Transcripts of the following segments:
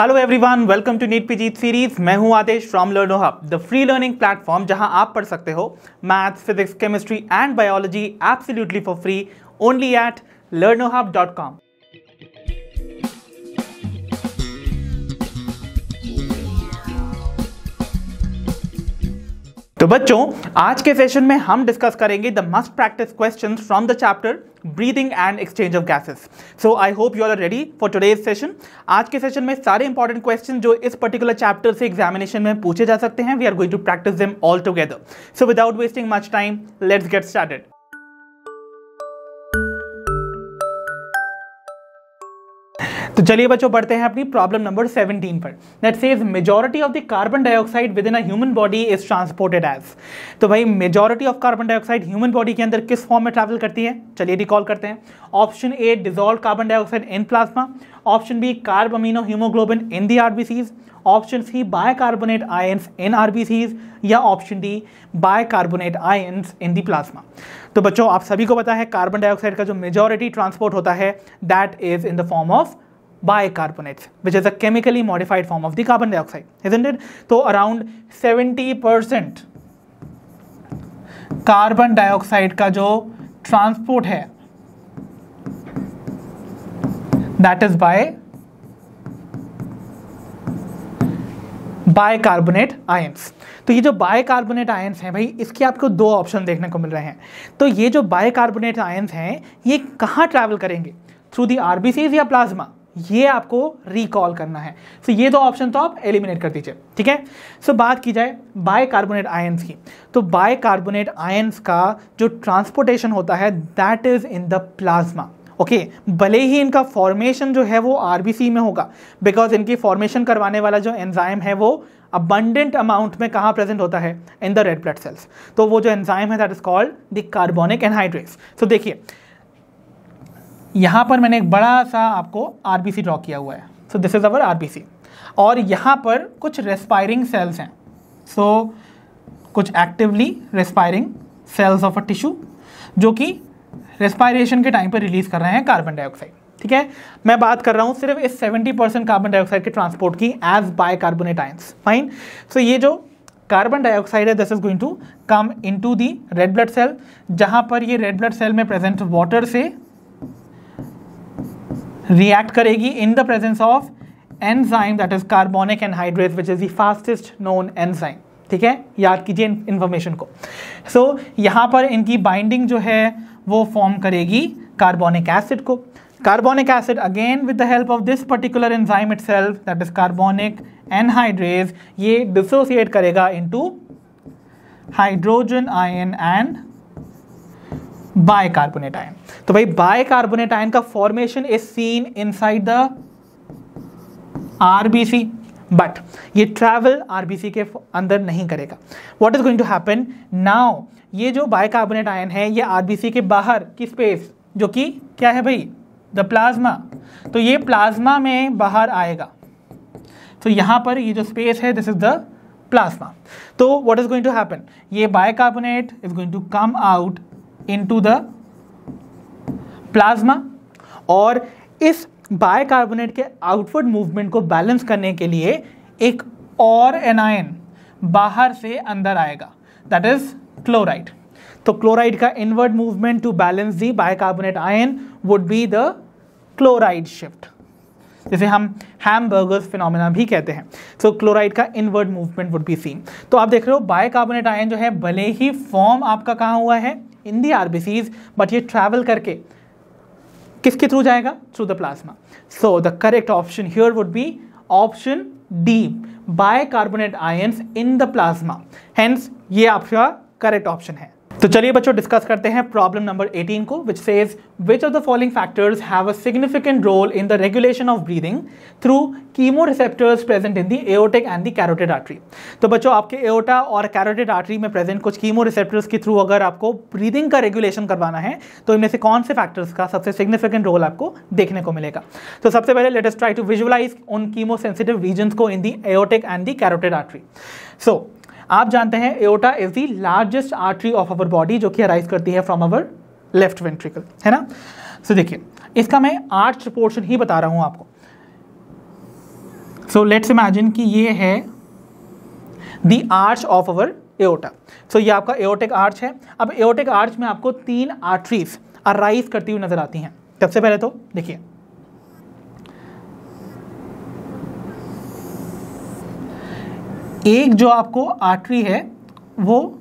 Hello everyone, welcome to NEET PG series. मैं हूं Adesh from Learno hub, the free learning platform जहां आप पढ़ सकते हो maths, physics, chemistry and biology absolutely for free only at learnohub.com। तो बच्चों, आज के सेशन में हम डिस्कस करेंगे the must practice questions from the chapter breathing and exchange of gases. So I hope you are ready for today's session. आज के session में सारे इंपॉर्टेंट क्वेश्चन जो इस पर्टिकुलर चैप्टर से एग्जामिनेशन में पूछे जा सकते हैं, we are going to practice them all together. So without wasting much time, let's get started. तो चलिए बच्चों, बढ़ते हैं अपनी प्रॉब्लम नंबर 17 पर। That says majority of the carbon dioxide within a human body is transported as. तो भाई majority of carbon dioxide human body के अंदर किस फॉर्म में ट्रैवल करती है, चलिए रिकॉल करते हैं। Option A dissolve carbon dioxide in plasma, option B carbamino haemoglobin in the RBCs, option C bicarbonate ions in RBCs, या option D bicarbonate ions in the plasma. तो बच्चों, आप सभी को पता है कार्बन डाइऑक्साइड का जो मेजॉरिटी ट्रांसपोर्ट होता है that is in the form of bicarbonates, which is a chemically modified form of the carbon dioxide, isn't it? तो around 70% कार्बन डाइऑक्साइड का जो ट्रांसपोर्ट है that is by bicarbonate ions. तो ये जो बायकार्बोनेट आयंस हैं भाई, इसके आपको दो ऑप्शन देखने को मिल रहे हैं। तो ये जो बायकार्बोनेट आयंस हैं ये कहाँ ट्रैवल करेंगे, थ्रू दी आरबीसीज या प्लाज्मा, ये आपको रिकॉल करना है। सो ये दो ऑप्शन तो आप एलिमिनेट कर दीजिए, ठीक है। सो बात की जाए बायकार्बोनेट आयंस की, तो बायकार्बोनेट आयंस का जो ट्रांसपोर्टेशन होता है that is in the plasma. Okay, भले ही इनका फॉर्मेशन जो है वो आरबीसी में होगा, बिकॉज इनकी फॉर्मेशन करवाने वाला जो एंजाइम है वो अबंडेंट अमाउंट में कहाँ प्रेजेंट होता है, in the red blood sales. तो वो जो एंजाइम है that is called the carbonic anhydrase. तो देखिए यहाँ पर मैंने एक बड़ा सा आपको आरबीसी ड्रॉ किया हुआ है। So this is our RBC, और यहाँ पर कुछ रेस्पायरिंग सेल्स हैं। सो कुछ actively respiring cells of a tissue जो कि रेस्पायरेशन के टाइम पर रिलीज कर रहे हैं कार्बन डाइऑक्साइड, ठीक है। मैं बात कर रहा हूँ सिर्फ इस 70% कार्बन डाइऑक्साइड के ट्रांसपोर्ट की as bicarbonate ions, fine. So ये जो कार्बन डाइऑक्साइड है this is going to come into the red blood cell, जहाँ पर ये रेड ब्लड सेल में प्रेजेंट वाटर से रिएक्ट करेगी in the presence of enzyme that is carbonic anhydrase which is the fastest known enzyme, ठीक है। याद कीजिए इंफॉर्मेशन को। सो यहाँ पर इनकी बाइंडिंग जो है वो फॉर्म करेगी कार्बोनिक एसिड को। Carbonic acid again with the help of this particular enzyme itself that is carbonic anhydrase, ये डिसोसिएट करेगा into hydrogen ion and bicarbonate ion. तो भाई बायकार्बोनेट आयन का formation is seen inside the RBC, but ये travel RBC के अंदर नहीं करेगा। What is going to happen now, ये जो बायकार्बोनेट आयन है ये आरबीसी के बाहर की स्पेस जो कि क्या है भाई, द प्लाज्मा, तो ये प्लाज्मा में बाहर आएगा। तो यहाँ पर ये जो स्पेस है दिस इज द प्लाज्मा। तो what is going to happen, ये bicarbonate is going to come out into the plasma, और इस बायकार्बोनेट के आउटवर्ड मूवमेंट को बैलेंस करने के लिए एक और एनायन बाहर से अंदर आएगा, दैट इज क्लोराइड। तो क्लोराइड का inward movement to balance the bicarbonate ion would be the chloride shift, जिसे हम हैमबर्गर्स फिनोमेना भी कहते हैं। सो क्लोराइड का inward movement would be seen. तो आप देख रहे हो बायकार्बोनेट आयन जो है भले ही फॉर्म आपका कहाँ हुआ है, इन दी आरबीसीज, बट ये ट्रैवल करके किसके थ्रू जाएगा, through the plasma. So the correct option here would be option D, bicarbonate ions in the plasma. Hence ये आपका करेक्ट ऑप्शन है। तो चलिए बच्चों, डिस्कस करते हैं प्रॉब्लम नंबर 18 को, which says which of the following factors have a significant role in the regulation of breathing through chemoreceptors present in the aortic and the carotid artery. तो बच्चों, आपके एओर्टा और कैरोटिड आर्टरी में present कुछ chemoreceptors के थ्रू अगर आपको ब्रीदिंग का रेगुलेशन करवाना है तो इनमें से कौन से फैक्टर्स का सबसे सिग्निफिकेंट रोल आपको देखने को मिलेगा। तो सबसे पहले let us try to visualise उन कीमोसेंसिटिव रीजन्स को in the aortic and the carotid artery. So आप जानते हैं aorta is the largest artery of our body जो कि अराइज करती है फ्रॉम अवर लेफ्ट वेंट्रिकल, है ना। सो देखिए इसका मैं आर्च पोर्शन ही बता रहा हूं आपको। सो लेट्स इमेजिन कि ये है the arch of our aorta. So ये आपका एओर्टिक आर्च है। अब एओर्टिक आर्च में आपको 3 आर्टरीज अराइज करती हुई नजर आती हैं। सबसे पहले तो देखिए, एक जो आपको आर्टरी है वो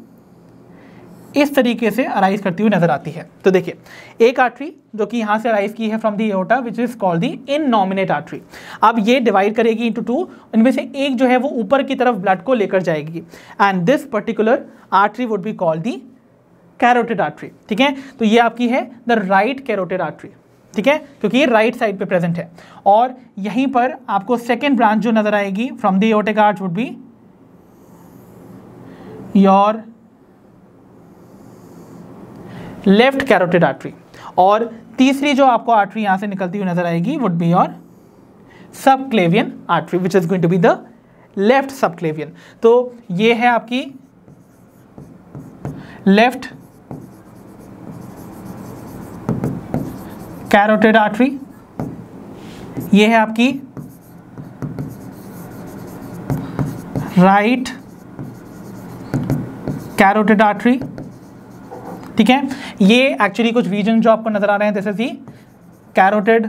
इस तरीके से अराइज करती हुई नजर आती है। तो देखिए, एक आर्टरी जो कि यहां से अराइज की है from the aorta which is called the innominate artery. अब ये डिवाइड करेगी इनटू 2, इनमें से एक जो है वो ऊपर की तरफ ब्लड को लेकर जाएगी and this particular artery would be called the carotid artery. ठीक है, तो ये आपकी है द राइट कैरोटिड आर्टरी। ठीक है, क्योंकि ये राइट साइड पे प्रेजेंट है। और यहीं पर आपको सेकेंड ब्रांच जो नजर आएगी from the aortic arch would be your left carotid artery. और तीसरी जो आपको आर्टरी यहां से निकलती हुई नजर आएगी would be your subclavian artery which is going to be the left subclavian. तो ये है आपकी लेफ्ट कैरोटिड आर्टरी, ये है आपकी राइट कैरोटिड आर्टरी। ठीक है, ये एक्चुअली कुछ रीजन जो आपको नजर आ रहे हैं, this is the carotid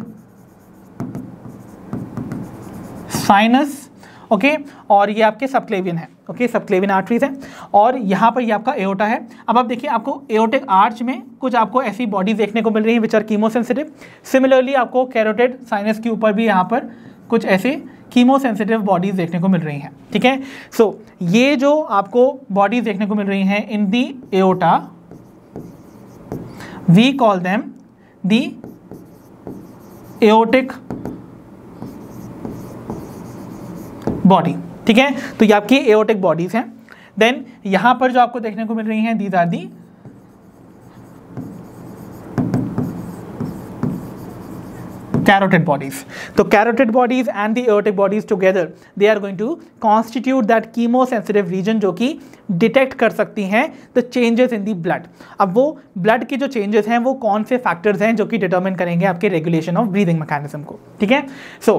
sinus. Okay, और ये आपके सबक्लेवियन है। ओके, सबक्लेवियन आर्टरीज है और यहाँ पर ये आपका एओर्टा है। अब आप देखिए, आपको एओर्टिक आर्च में कुछ आपको ऐसी बॉडीज देखने को मिल रही है विच आर कीमोसेंसिटिव। सिमिलरली आपको कैरोटिड साइनस के ऊपर भी यहाँ पर कुछ ऐसे कीमोसेंसिटिव बॉडीज देखने को मिल रही हैं। ठीक है, सो ये जो आपको बॉडीज देखने को मिल रही हैं in the aorta, we call them the aortic body. ठीक है, तो ये आपकी एओर्टिक बॉडीज हैं। देन यहां पर जो आपको देखने को मिल रही हैं, these are the carotid bodies. So carotid bodies and the aortic bodies together, they are going to constitute that chemosensitive region जो कि डिटेक्ट कर सकती हैं the changes in the blood. अब वो ब्लड के जो चेंजेस हैं वो कौन से फैक्टर्स हैं जो कि डिटरमिन करेंगे आपके रेगुलेशन ऑफ ब्रीदिंग मैकेनिज्म को। ठीक है, so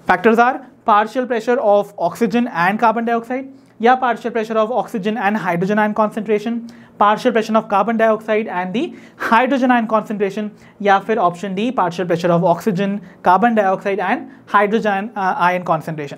factors are partial pressure of oxygen and carbon dioxide, या partial pressure of oxygen and hydrogen ion concentration, partial pressure of carbon dioxide and the hydrogen ion concentration, या फिर option D partial pressure of oxygen, carbon dioxide and hydrogen ion concentration.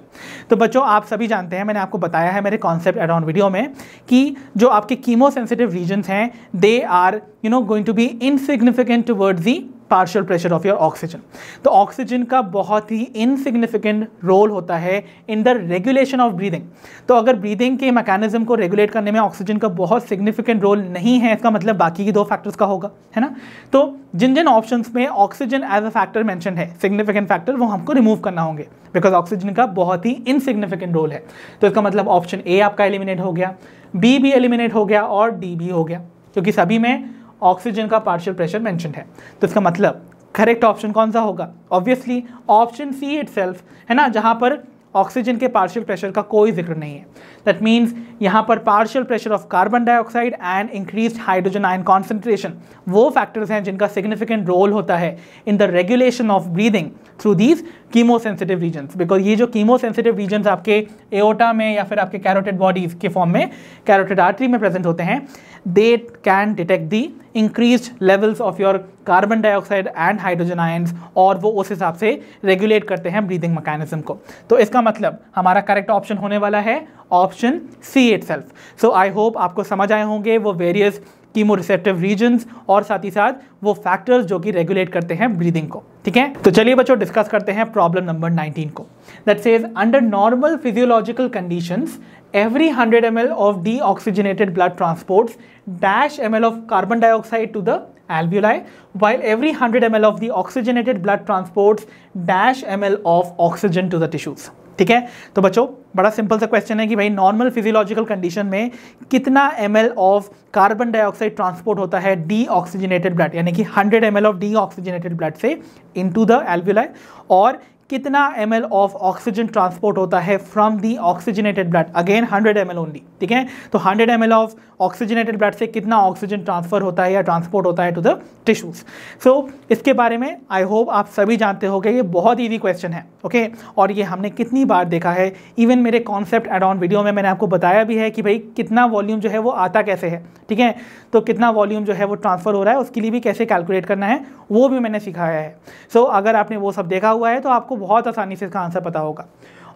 तो बच्चों, आप सभी जानते हैं, मैंने आपको बताया है मेरे कॉन्सेप्ट अराउंड वीडियो में कि जो आपके कीमोसेंसिटिव रीजन्स हैं they are going to be insignificant towards the partial pressure of your oxygen. तो ऑक्सीजन का बहुत ही इनसिग्निफिकेंट रोल होता है in the regulation of breathing. तो अगर ब्रीदिंग के मैकेनिज्म को रेगुलेट करने में ऑक्सीजन का बहुत सिग्निफिकेंट रोल नहीं है, इसका मतलब बाकी की 2 फैक्टर्स का होगा, है ना। तो जिन जिन ऑप्शंस में oxygen as a factor mention है, सिग्निफिकेंट फैक्टर, वो हमको रिमूव करना होंगे बिकॉज ऑक्सीजन का बहुत ही इनसिग्निफिकेंट रोल है। तो इसका मतलब ऑप्शन ए आपका एलिमिनेट हो गया, बी भी एलिमिनेट हो गया और डी भी हो गया, क्योंकि सभी में ऑक्सीजन का पार्शियल प्रेशर मेंशन है। तो इसका मतलब करेक्ट ऑप्शन कौन सा होगा? ऑब्वियसली ऑप्शन सी इटसेल्फ, है ना, जहां पर ऑक्सीजन के पार्शियल प्रेशर का कोई जिक्र नहीं है। दैट मीन्स यहाँ पर partial pressure of carbon dioxide and increased hydrogen ion concentration वो फैक्टर्स हैं जिनका सिग्निफिकेंट रोल होता है in the regulation of breathing through these chemosensitive regions. Because ये जो कीमोसेंसिटिव रीजन्स आपके एओर्टा में या फिर आपके कैरोटिड बॉडीज के फॉर्म में कैरोटिड आर्टरी में प्रेजेंट होते हैं, they can detect the increased levels of your carbon dioxide and hydrogen ions और वो उस हिसाब से रेगुलेट करते हैं ब्रीदिंग मैकेनिज्म को। तो इसका मतलब हमारा करेक्ट ऑप्शन होने वाला है option C itself. So I hope आपको समझ आए होंगे वो वेरियस कीमोरिसेप्टिव रीजन्स और साथ ही साथ वो फैक्टर्स जो कि रेगुलेट करते हैं ब्रीदिंग को। ठीक है, तो चलिए बच्चों डिस्कस करते हैं प्रॉब्लम नंबर 19 को। That says under normal physiological conditions every 100 ml of deoxygenated blood transports dash ml of carbon dioxide to the alveoli, while every 100 ml of the oxygenated blood transports dash ml of oxygen to the tissues। ठीक है, तो बच्चों बड़ा simple सा question है कि भाई normal physiological condition में कितना ml of carbon dioxide transport होता है डीऑक्सीजनेटेड ब्लड, यानी कि 100 ml ऑफ डीऑक्सीजनेटेड ब्लड से इनटू द एल्वुलाई, और कितना ml ऑफ ऑक्सीजन ट्रांसपोर्ट होता है from the oxygenated blood, again 100 ml only, ठीक है। तो 100 ml ऑफ ऑक्सीजनेटेड ब्लड से कितना ऑक्सीजन ट्रांसफर होता है या ट्रांसपोर्ट होता है टू द टिश्यूज। सो इसके बारे में आई होप आप सभी जानते होंगे, ये बहुत ईजी क्वेश्चन है, ओके। और ये हमने कितनी बार देखा है, इवन मेरे कॉन्सेप्ट एड ऑन वीडियो में मैंने आपको बताया भी है कि भाई कितना वॉल्यूम जो है वो आता कैसे है, ठीक है। तो कितना वॉल्यूम जो है वो ट्रांसफर हो रहा है उसके लिए भी कैसे कैलकुलेट करना है वो भी मैंने सिखाया है। सो अगर आपने वो सब देखा हुआ है तो आपको बहुत आसानी से इसका आंसर पता होगा।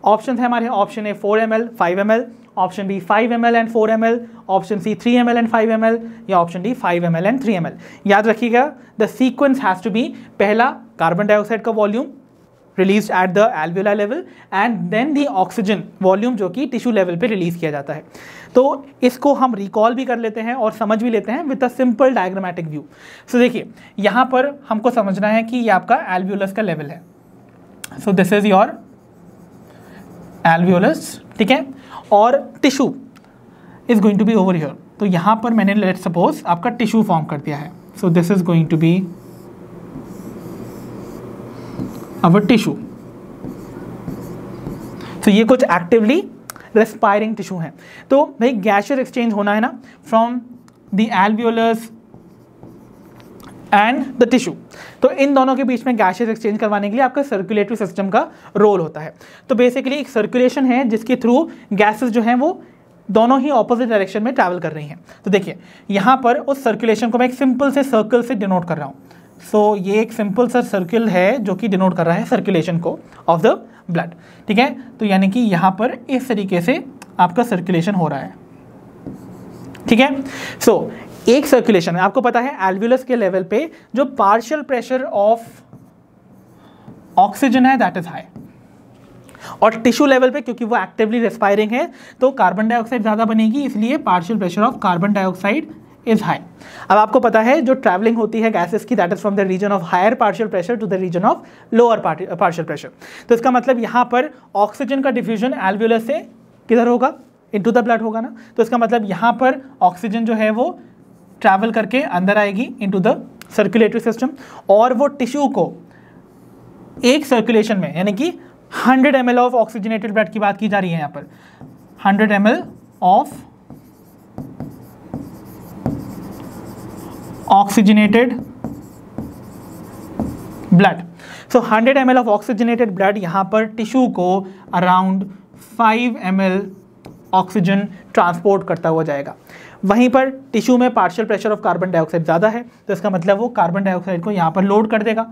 ऑप्शन है हमारे, option A 4 ml 5 ml, option B 5 ml and 4 ml, option C 3 ml and 5 ml, या option D 5 ml and 3 ml। याद रखिएगा the sequence has to be, पहला कार्बन डाइऑक्साइड का volume release at the alveola level and then the oxygen volume जो कि tissue level पे release किया जाता है। तो इसको हम रिकॉल भी कर लेते हैं और समझ भी लेते हैं with a simple diagrammatic view. So देखिए यहाँ पर हमको समझना है कि ये आपका एल्वियोलस का लेवल है। So this is your alveolus, ठीक है, और tissue is going to be over here. तो यहाँ पर मैंने लेट सपोज आपका टिश्यू फॉर्म कर दिया है। So this is going to be our tissue. तो ये कुछ एक्टिवली रेस्पायरिंग टिश्यू है। तो भाई गैशियस एक्सचेंज होना है ना from the alveolus and the tissue. तो इन दोनों के बीच में गैशियस एक्सचेंज करवाने के लिए आपका सर्कुलेटरी सिस्टम का रोल होता है। तो बेसिकली एक सर्कुलेशन है जिसके थ्रू गैसेस जो हैं वो दोनों ही ऑपोजिट डायरेक्शन में ट्रैवल कर रही हैं। तो देखिए यहाँ पर उस सर्कुलेशन को मैं एक सिंपल से सर्कल से डिनोट कर रहा हूँ। सो ये एक सिंपल सा सर्किल है जो कि डिनोट कर रहा है सर्कुलेशन को ऑफ द ब्लड, ठीक है। तो यानी कि यहाँ पर इस तरीके से आपका सर्कुलेशन हो रहा है, ठीक है। सो एक सर्कुलेशन में आपको पता है एल्वियोलस के लेवल पे जो पार्शियल प्रेशर ऑफ ऑक्सीजन है दैट इज हाई, और टिश्यू लेवल पे क्योंकि वो एक्टिवली रेस्पायरिंग है तो कार्बन डाइऑक्साइड ज़्यादा बनेगी, इसलिए partial pressure of carbon dioxide is high. अब आपको पता है जो ट्रैवलिंग होती है गैसेस की that is from the region of higher partial pressure to the region of lower partial pressure. तो इसका मतलब यहाँ पर ऑक्सीजन का डिफ्यूजन एल्वियोलस से किधर होगा, इनटू द ब्लड होगा ना। तो इसका मतलब यहाँ पर ऑक्सीजन जो है वो ट्रैवल करके अंदर आएगी इनटू द सर्कुलेटरी सिस्टम, और वो टिश्यू को एक सर्कुलेशन में यानी कि 100 ml ऑफ ऑक्सीजनेटेड ब्लड की बात की जा रही है यहाँ पर, 100 ml of oxygenated blood. So 100 ml of oxygenated blood यहाँ पर टिश्यू को अराउंड 5 ml ऑक्सीजन ट्रांसपोर्ट करता हुआ जाएगा। वहीं पर टिश्यू में partial pressure of carbon dioxide ज़्यादा है, तो इसका मतलब वो कार्बन डाइऑक्साइड को यहाँ पर लोड कर देगा,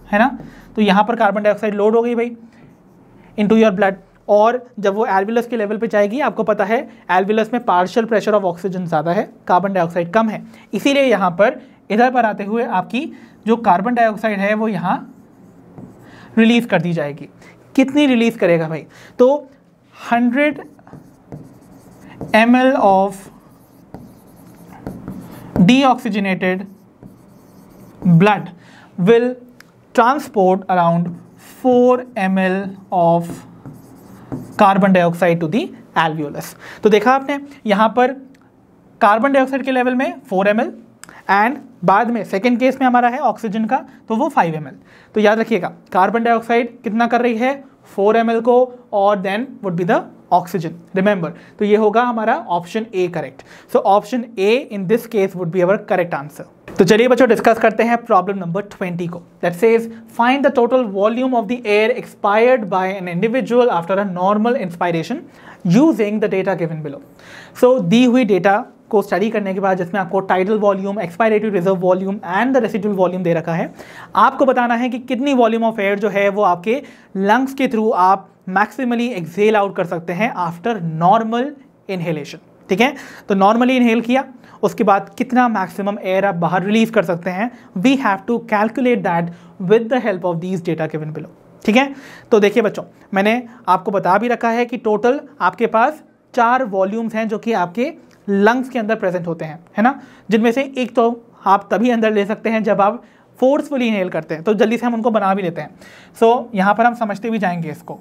है ना। तो यहाँ पर कार्बन डाइऑक्साइड लोड हो गई भाई इनटू योर ब्लड, और जब वो एल्वियोलस के लेवल पे जाएगी, आपको पता है एल्वियोलस में पार्शियल प्रेशर ऑफ ऑक्सीजन ज़्यादा है, कार्बन डाइऑक्साइड कम है, इसीलिए यहाँ पर इधर पर आते हुए आपकी जो कार्बन डाइऑक्साइड है वो यहाँ रिलीज कर दी जाएगी। कितनी रिलीज करेगा भाई, तो 100 ml of deoxygenated blood will transport around 4 ml of carbon dioxide to the alveolus. तो देखा आपने यहाँ पर कार्बन डाइऑक्साइड के लेवल में 4 ml एंड बाद में सेकेंड केस में हमारा है ऑक्सीजन का तो वो 5 ml। तो याद रखिएगा कार्बन डाइऑक्साइड कितना कर रही है 4 ml को, और then would be the oxygen, remember. तो ये होगा हमारा option A correct. So option A in this case would be our correct answer. तो चलिए बच्चों डिस्कस करते हैं प्रॉब्लम नंबर 20 को। That says find the total volume of the air expired by an individual after a normal inspiration using the data given below. So दी हुई data को study करने के बाद जिसमें आपको tidal volume, expiratory reserve volume and the residual volume दे रखा है, आपको बताना है कि कितनी वॉल्यूम ऑफ एयर जो है वो आपके लंग्स के थ्रू आप मैक्सिमली एक्सेल आउट कर सकते हैं आफ्टर नॉर्मल इनहेलेशन, ठीक है। तो नॉर्मली इनहेल किया, उसके बाद कितना मैक्सिमम एयर आप बाहर रिलीज कर सकते हैं, we have to calculate that with the help of these data given below, ठीक है। तो देखिए बच्चों मैंने आपको बता भी रखा है कि टोटल आपके पास 4 वॉल्यूम्स हैं जो कि आपके लंग्स के अंदर प्रेजेंट होते हैं, है ना, जिनमें से एक तो आप तभी अंदर ले सकते हैं जब आप फोर्सफुली इनहेल करते हैं। तो जल्दी से हम उनको बना भी लेते हैं। सो यहाँ पर हम समझते भी जाएंगे इसको।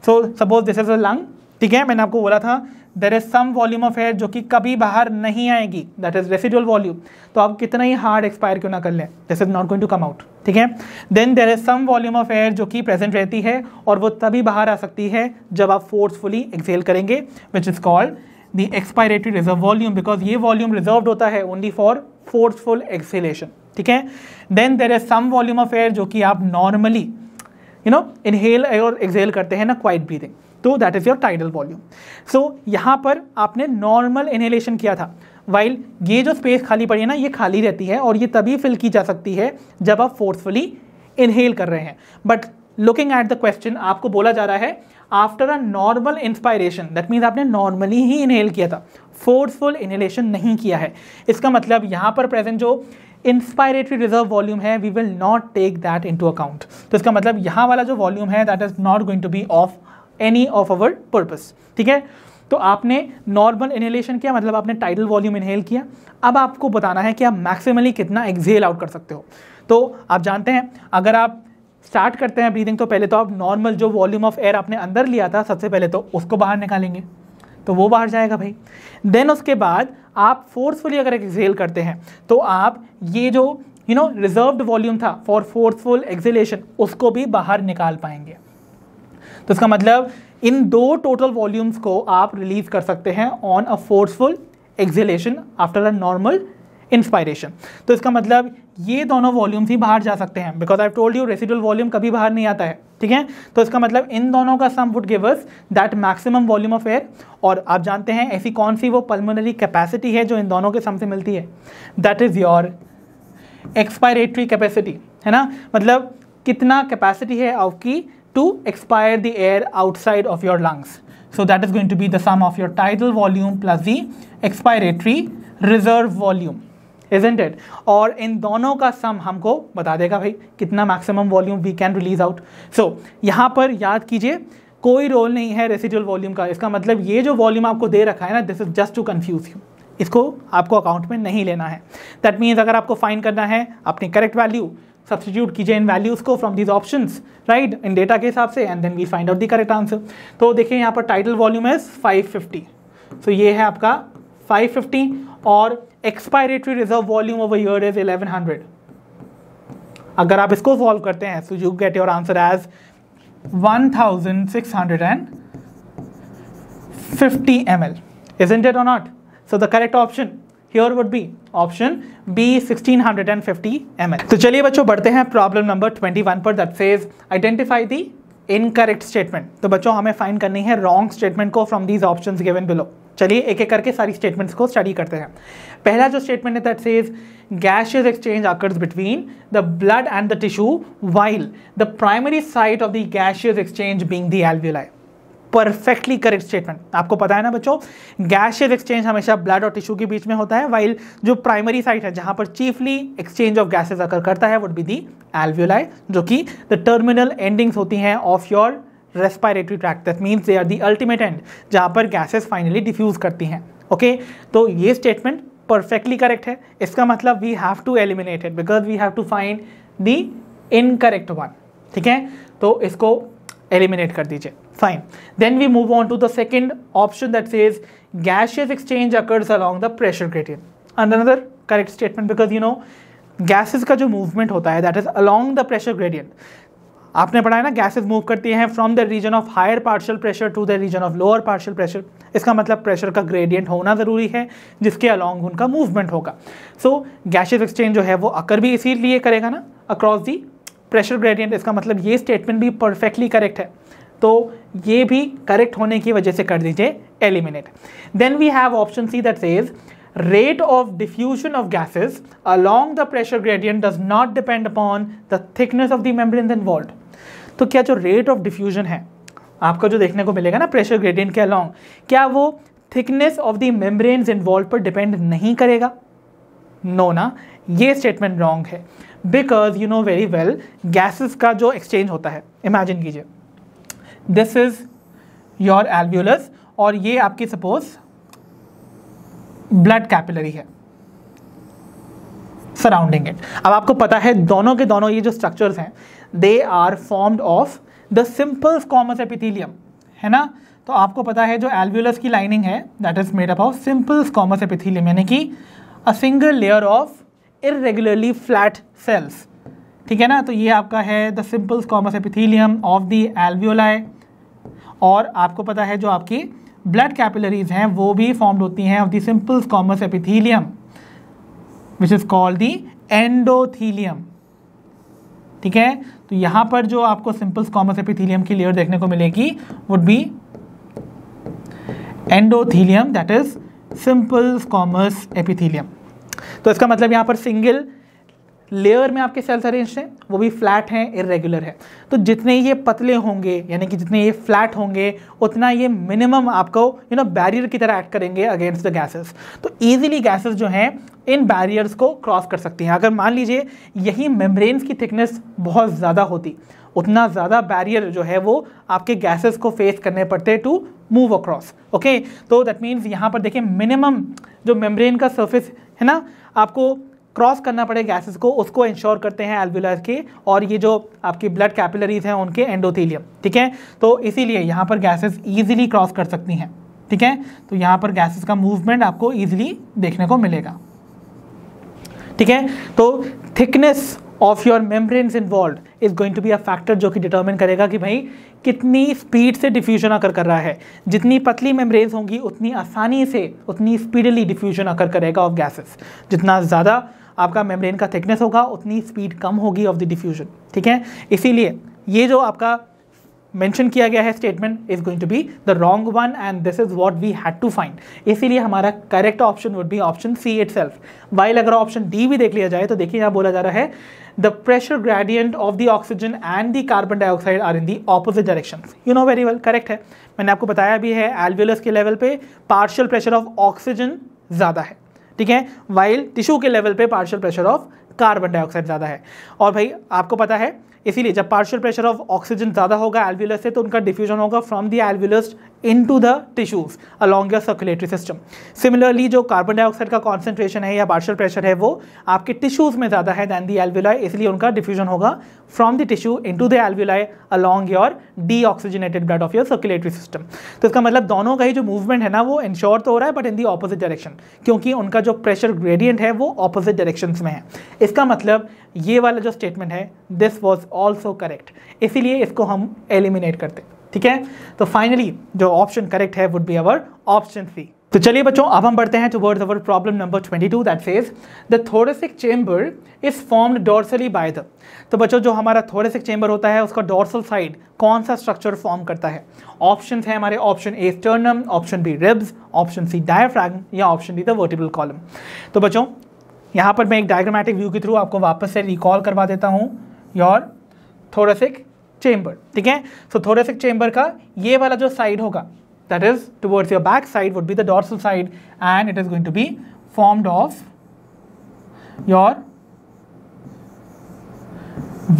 So suppose this is a lung, ठीक है। मैंने आपको बोला था there is some volume of air जो कि कभी बाहर नहीं आएगी, दैट इज रेसिडुअल वॉल्यूम। तो आप कितना ही हार्ड एक्सपायर क्यों ना कर लें, this is not going to come out, ठीक है। Then there is some volume of air जो कि प्रेजेंट रहती है और वो तभी बाहर आ सकती है जब आप फोर्सफुली एक्सहेल करेंगे, which is called the expiratory reserve volume, because ये वॉल्यूम रिजर्व्ड होता है ओनली फॉर फोर्सफुल एक्सहेलेशन, ठीक है। Then there is some volume of air जो कि आप नॉर्मली इनहेल और एक्सहेल करते हैं ना, क्वाइट ब्रीथिंग, तो that is your tidal volume. So यहाँ पर आपने नॉर्मल इनहेलेशन किया था, वाइल ये जो स्पेस खाली पड़ी है ना, ये खाली रहती है और ये तभी फिल की जा सकती है जब आप फोर्सफुली इनहेल कर रहे हैं। But looking at the question, आपको बोला जा रहा है after a normal inspiration, that means आपने नॉर्मली ही इनहेल किया था, फोर्सफुल इनहेलेशन नहीं किया है। इसका मतलब यहाँ पर प्रेजेंट जो इंस्पायरेटरी रिजर्व वॉल्यूम है, we will not take that into account. तो इसका मतलब यहाँ वाला जो वॉल्यूम है that is not going to be of any of our purpose, ठीक है। तो आपने नॉर्मल इनहेलेशन किया, मतलब आपने टाइडल वॉल्यूम इनहेल किया। अब आपको बताना है कि आप मैक्सिमली कितना एक्सहेल आउट कर सकते हो। तो आप जानते हैं अगर आप स्टार्ट करते हैं ब्रीदिंग, तो पहले तो आप नॉर्मल जो वॉल्यूम ऑफ एयर आपने अंदर लिया था सबसे पहले तो उसको बाहर निकालेंगे, तो वो बाहर जाएगा भाई। देन उसके बाद आप फोर्सफुली अगर एक्सहेल करते हैं तो आप ये जो रिजर्व्ड वॉल्यूम था फॉर फोर्सफुल एक्सहेलेशन उसको भी बाहर निकाल पाएंगे। तो इसका मतलब इन दो टोटल वॉल्यूम्स को आप रिलीज कर सकते हैं on a forceful exhalation after a normal inspiration. तो इसका मतलब ये दोनों वॉल्यूम्स ही बाहर जा सकते हैं, because I told you residual volume कभी बाहर नहीं आता है, ठीक है। तो इसका मतलब इन दोनों का sum would give us that maximum volume of air. और आप जानते हैं ऐसी कौन सी वो पल्मोनरी कैपेसिटी है जो इन दोनों के सम से मिलती है, that is your expiratory capacity, है ना। मतलब कितना कैपेसिटी है आपकी to expire the air outside of your lungs. So that is going to be the sum of your tidal volume plus the expiratory reserve volume, isn't it? और इन दोनों का सम हमको बता देगा भाई कितना maximum volume we can release out. So यहाँ पर याद कीजिए कोई रोल नहीं है रेसिडुअल वॉल्यूम का। इसका मतलब ये जो वॉल्यूम आपको दे रखा है ना, this is just to confuse you, इसको आपको अकाउंट में नहीं लेना है। दैट मीन्स अगर आपको फाइंड करना है अपनी करेक्ट वैल्यू, सब्स्टिट्यूट कीजिए इन वैल्यूज को फ्रॉम दीज ऑप्शंस, राइट, इन डेटा के हिसाब से, and then we find out the correct answer. तो देखिए यहाँ पर टाइटल वॉल्यूम है 550, सो ये है आपका 550 और expiratory reserve volume over here is 1100। अगर आप इसको सॉल्व करते हैं so you get your answer as 1650 ml, isn't it or not? So the correct option here would be option B, 1650 ml. तो चलिए बच्चों बढ़ते हैं प्रॉब्लम नंबर 21 पर, that says identify the incorrect statement। तो बच्चों हमें फाइंड करनी है रॉन्ग स्टेटमेंट को from these options given below. चलिए एक एक करके सारी स्टेटमेंट्स को स्टडी करते हैं। पहला जो स्टेटमेंट है that says gaseous exchange occurs between the blood and the tissue while the primary site of the gaseous exchange being the alveoli। Perfectly correct statement. आपको पता है ना बच्चों, गैशियस एक्सचेंज हमेशा ब्लड और टिश्यू के बीच में होता है, वाइल जो प्राइमरी साइट है जहां पर चीफली एक्सचेंज ऑफ गैसेस अकर करता है वुड बी दी एल्वियोलाई, जो कि द टर्मिनल एंडिंग्स होती हैं of your respiratory tract. That means they are the ultimate end जहां पर गैसेस फाइनली डिफ्यूज करती हैं। ओके, तो ये स्टेटमेंट परफेक्टली करेक्ट है। इसका मतलब we have to eliminate it because we have to find the incorrect one. ठीक है, तो इसको एलिमिनेट कर दीजिए। Fine, then we move on to the second option that says gaseous exchange occurs along the pressure gradient। Another correct statement because you know gases का जो movement होता है that is along the pressure gradient। आपने पढ़ा है ना, gases move करती हैं from the region of higher partial pressure to the region of lower partial pressure। इसका मतलब प्रेशर का ग्रेडियंट होना ज़रूरी है जिसके अलॉन्ग उनका मूवमेंट होगा। सो gaseous exchange जो है वो अकर भी इसीलिए करेगा ना अक्रॉस दी प्रेशर ग्रेडियंट। इसका मतलब ये स्टेटमेंट भी परफेक्टली करेक्ट है, तो ये भी करेक्ट होने की वजह से कर दीजिए eliminate. Then we have option C that says rate of diffusion of gases along the pressure gradient does not depend upon the thickness of the membrane involved. तो क्या जो रेट ऑफ डिफ्यूजन है आपको जो देखने को मिलेगा ना प्रेशर ग्रेडियंट के अलोंग, क्या वो thickness of the membranes involve पर डिपेंड नहीं करेगा? नो ना, ये स्टेटमेंट रॉन्ग है because you know very well gases का जो एक्सचेंज होता है, इमेजिन कीजिए दिस इज योर एल्वियोलस और ये आपकी सपोज ब्लड कैपिलरी है सराउंडिंग इट। अब आपको पता है दोनों के दोनों ये जो स्ट्रक्चर्स हैं they are formed of the simple squamous epithelium, है ना, तो आपको पता है जो एल्वियोलस की लाइनिंग है that is made up of simple squamous epithelium, यानी कि a single layer of irregularly flat cells, ठीक है ना। तो ये आपका है the simple squamous epithelium of the alveoli. और आपको पता है जो आपकी ब्लड कैपिलरीज हैं वो भी फॉर्म्ड होती हैं of the simple squamous epithelium which is called the endothelium, ठीक है। तो यहाँ पर जो आपको सिंपल स्क्वामस एपिथेलियम की लेयर देखने को मिलेगी would be endothelium, that is simple squamous epithelium. तो इसका मतलब यहाँ पर सिंगल लेयर में आपके सेल्स अरेंज हैं, वो भी फ्लैट हैं, इरेगुलर है। तो जितने ये पतले होंगे यानी कि जितने ये फ्लैट होंगे उतना ये मिनिमम आपको बैरियर की तरह एक्ट करेंगे अगेंस्ट द गैसेस। तो ईजिली गैसेस जो हैं इन बैरियर्स को क्रॉस कर सकती हैं। अगर मान लीजिए यही मेम्ब्रेन्स की थिकनेस बहुत ज़्यादा होती, उतना ज़्यादा बैरियर जो है वो आपके गैसेस को फेस करने पड़ते टू मूव अक्रॉस। ओके, तो दैट मीन्स यहाँ पर देखिए मिनिमम जो मेम्ब्रेन का सर्फेस है ना आपको क्रॉस करना पड़े गैसेस को, उसको इंश्योर करते हैं एल्वियोलार के और ये जो आपकी ब्लड कैपिलरीज हैं उनके एंडोथेलियम, ठीक है। तो इसीलिए यहाँ पर गैसेस ईजिली क्रॉस कर सकती हैं, ठीक है। तो यहाँ पर गैसेस का मूवमेंट आपको ईजिली देखने को मिलेगा, ठीक है। तो thickness of your membranes involve is going to be a factor जो कि डिटर्मिन करेगा कि भाई कितनी स्पीड से डिफ्यूजन अकर कर रहा है। जितनी पतली मेम्ब्रेन्स होंगी उतनी आसानी से, उतनी स्पीडली डिफ्यूजन अकर करेगा ऑफ गैसेस। जितना ज़्यादा आपका मेम्ब्रेन का थिकनेस होगा उतनी स्पीड कम होगी ऑफ द डिफ्यूजन, ठीक है। इसीलिए ये जो आपका मेंशन किया गया है statement is going to be the wrong one and this is what we had to find. इसीलिए हमारा correct option would be option C itself. While अगर ऑप्शन डी भी देख लिया जाए तो देखिए यहाँ बोला जा रहा है the pressure gradient of the oxygen and the carbon dioxide are in the opposite direction. You know very well, correct है। मैंने आपको बताया भी है एल्वियोलस के लेवल पे पार्शियल प्रेशर ऑफ ऑक्सीजन ज़्यादा है, ठीक है, वाइल टिश्यू के लेवल पे partial pressure of carbon dioxide ज़्यादा है। और भाई आपको पता है इसीलिए जब पार्शियल प्रेशर ऑफ ऑक्सीजन ज़्यादा होगा एल्वियोलस से तो उनका डिफ्यूजन होगा from the alveolus into the tissues along your circulatory system. Similarly जो कार्बन डाइऑक्साइड का कॉन्सेंट्रेशन है या पार्शियल प्रेशर है वो आपके टिश्यूज में ज़्यादा है दैन द एल्वियोलाई, इसलिए उनका डिफ्यूजन होगा from the tissue into the alveoli along your deoxygenated blood of your circulatory system. तो इसका मतलब दोनों का ही जो मूवमेंट है ना वो इंश्योर तो हो रहा है but in the opposite direction, क्योंकि उनका जो प्रेशर ग्रेडियंट है वो ऑपोजिट डायरेक्शन में है। इसका मतलब ये वाला जो स्टेटमेंट है दिस वॉज ऑल्सो करेक्ट, इसीलिए इसको हम एलिमिनेट करते, ठीक है। तो फाइनली जो ऑप्शन करेक्ट है would be our option C. तो चलिए बच्चों अब हम बढ़ते हैं towards our problem number 22 that says the thoracic chamber is formed dorsally by the. तो बच्चों जो हमारा थोरेसिक चेंबर होता है उसका डॉर्सल साइड कौन सा स्ट्रक्चर फॉर्म करता है। ऑप्शंस है हमारे, option A sternum, option B ribs, option C diaphragm या option D the vertebral column. तो बच्चों यहाँ पर मैं एक डायग्रामेटिक व्यू के थ्रू आपको वापस से रिकॉल करवा देता हूँ योर थोरेसिक चेंबर, ठीक है। सो थोरेसिक चेंबर का ये वाला जो साइड होगा that is towards your back side would be the dorsal side and it is going to be formed of your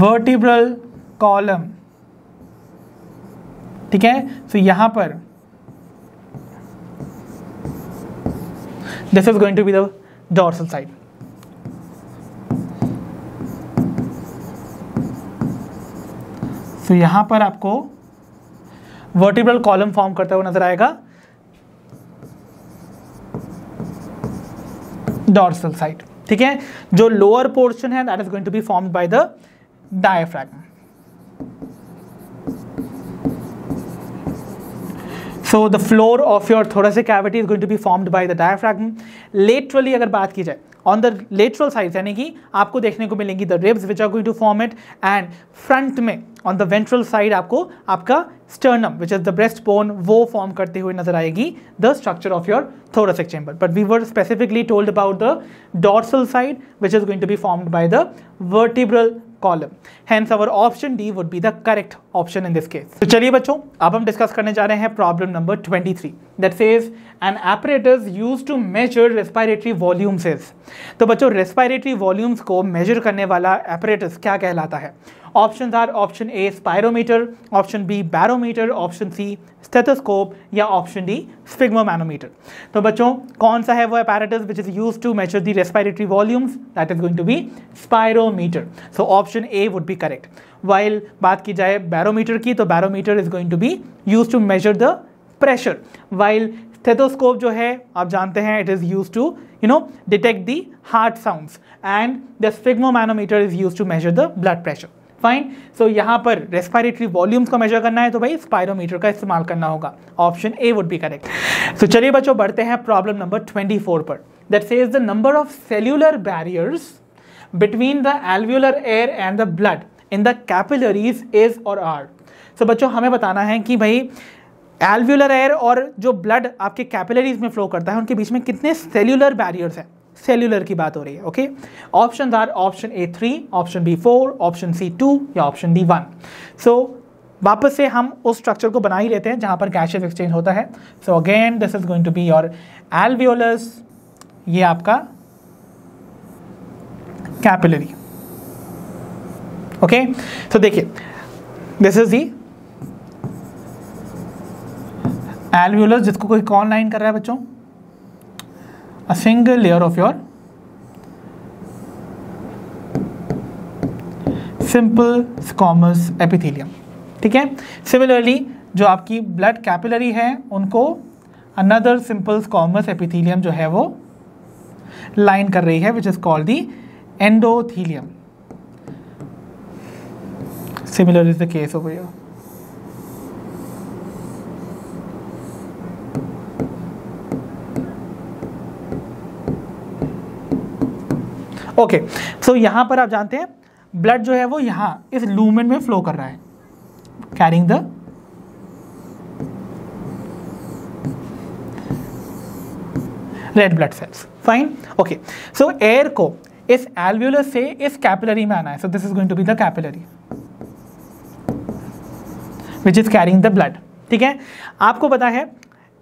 vertebral column, ठीक है। सो यहां पर this is going to be the dorsal side। सो यहां पर आपको vertebral column form करता हुआ नजर आएगा डॉर्सल साइड, ठीक है। जो लोअर पोर्शन है that is going to be formed by the diaphragm. So the floor of your thoracic cavity is going to be formed by the diaphragm. Laterally अगर बात की जाए ऑन द लेटरल साइड यानी कि आपको देखने को मिलेंगी the ribs which are going to form it and front में ऑन द वेंट्रल साइड आपको आपका sternum which is the breast bone वो फॉर्म करते हुए नजर आएगी the structure of your thoracic chamber, but we were specifically told about the dorsal side which is going to be formed by the vertebral column, hence our option D would be the correct option in this case। तो चलिए बच्चों अब हम discuss करने जा रहे हैं problem number 23 that says an apparatus used to measure respiratory volumes is। तो बच्चों respiratory volumes को measure करने वाला apparatus क्या कहलाता है। Options are option A spirometer, option B barometer, option C stethoscope या ऑप्शन डी स्फिग्मोमैनोमीटर। तो बच्चों कौन सा है वो apparatus which is used to measure the respiratory volumes? That is going to be spirometer. So option A would be correct. While बात की जाए बैरोमीटर की, तो barometer is going to be used to measure the pressure, while stethoscope जो है आप जानते हैं it is used to detect the heart sounds, and the sphygmomanometer is used to measure the blood pressure. Fine. So यहाँ पर respiratory volumes को major करना है तो भाई स्पायरोमीटर का इस्तेमाल करना होगा। Option A would be correct. So चलिए बच्चों बढ़ते हैं प्रॉब्लम नंबर 24 पर। That says the number of cellular barriers between the alveolar air and the blood in the capillaries is or are. So बच्चों हमें बताना है कि भाई एल्वियोलर एयर और जो ब्लड आपके कैपिलरीज में फ्लो करता है उनके बीच में कितने सेल्यूलर बैरियर्स हैं। सेल्यूलर की बात हो रही है। Okay, option are option A 3, option B 4, option C 2 या ऑप्शन डी 1। सो वापस से हम उस स्ट्रक्चर को बना ही लेते हैं जहां पर गैसेस एक्सचेंज होता है। So again this is going to be your alveolus, ये आपका कैपिलरी। ओके, सो देखिए दिस इज दी एल्वियोलस जिसको कोई कौन लाइन कर रहा है बच्चों, a single layer of your simple squamous epithelium। ठीक है, सिमिलरली जो आपकी ब्लड कैपिलरी है उनको अनदर सिंपल स्क्वामस एपिथेलियम जो है वो लाइन कर रही है, which is called the endothelium. Similar is the case over here. Okay, so यहां पर आप जानते हैं ब्लड जो है वो यहां इस लूमेन में फ्लो कर रहा है, carrying the red blood cells. Fine. Okay, so air को इस एल्वियोलस से इस कैपिलरी में आना है। So this is going to be the capillary which is carrying the blood. ठीक है, आपको पता है